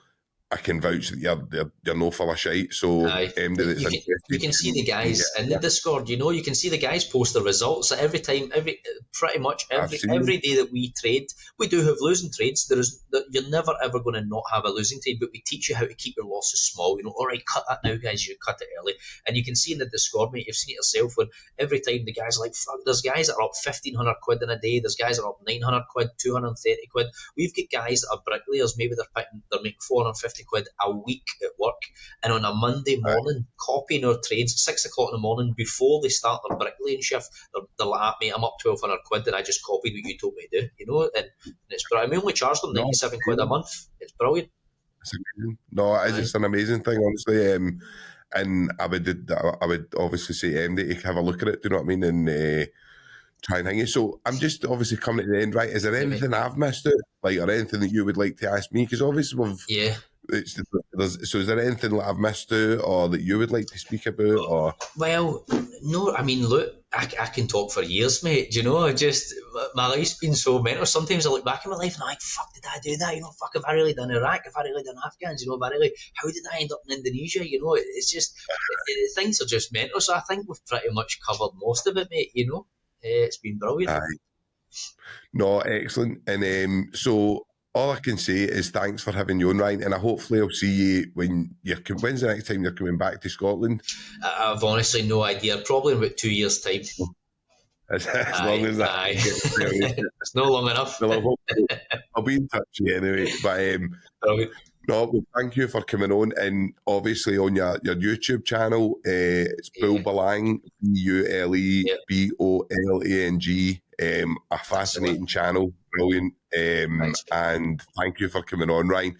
I can vouch that you're no full of shite. So Aye. anybody that's You can see the guys in the Discord. You can see the guys post the results every time, pretty much I've seen them. every day that we trade. We do have losing trades. You're never ever going to not have a losing trade, but we teach you how to keep your losses small. All right, cut that now, guys. You cut it early, and you can see in the Discord, mate. You've seen it yourself. When every time the guys are like, fuck, there's guys that are up 1,500 quid in a day. There's guys that are up 900 quid, 230 quid. We've got guys that are bricklayers. Maybe they're making 450 quid a week at work, and on a Monday morning, copying our trades at 6 o'clock in the morning before they start their bricklaying shift, they're like, mate, I'm up 1,200 quid and I just copied what you told me to do, and it's brilliant. We only charge them 97 quid a month. It's brilliant. It's amazing. No, it's an amazing thing, honestly. And I would obviously say MD to have a look at it, do you know what I mean? And try and hang it. So I'm just obviously coming to the end, right? Is there anything I've missed out, like, or anything that you would like to ask me? Because obviously so is there anything that I've missed out or that you would like to speak about? Or well, no, I mean, look, I can talk for years, mate. Just my life's been so mental. Sometimes I look back in my life and I'm like, fuck, did I do that? Fuck, have I really done Iraq? Have I really done Afghans? How did I end up in Indonesia? It's just things are just mental. So I think we've pretty much covered most of it, mate. It's been brilliant. Aye. No, excellent. And so all I can say is thanks for having you on, Ryan, and hopefully I'll see you when's the next time you're coming back to Scotland? I've honestly no idea. Probably in about 2 years' time. As long as that. Aye. It's not long enough. Well, I'll be in touch with you anyway. But no, well, thank you for coming on, and obviously on your YouTube channel, it's Bule Bolang, BuleBolang, a fascinating channel, brilliant. And thank you for coming on, Ryan.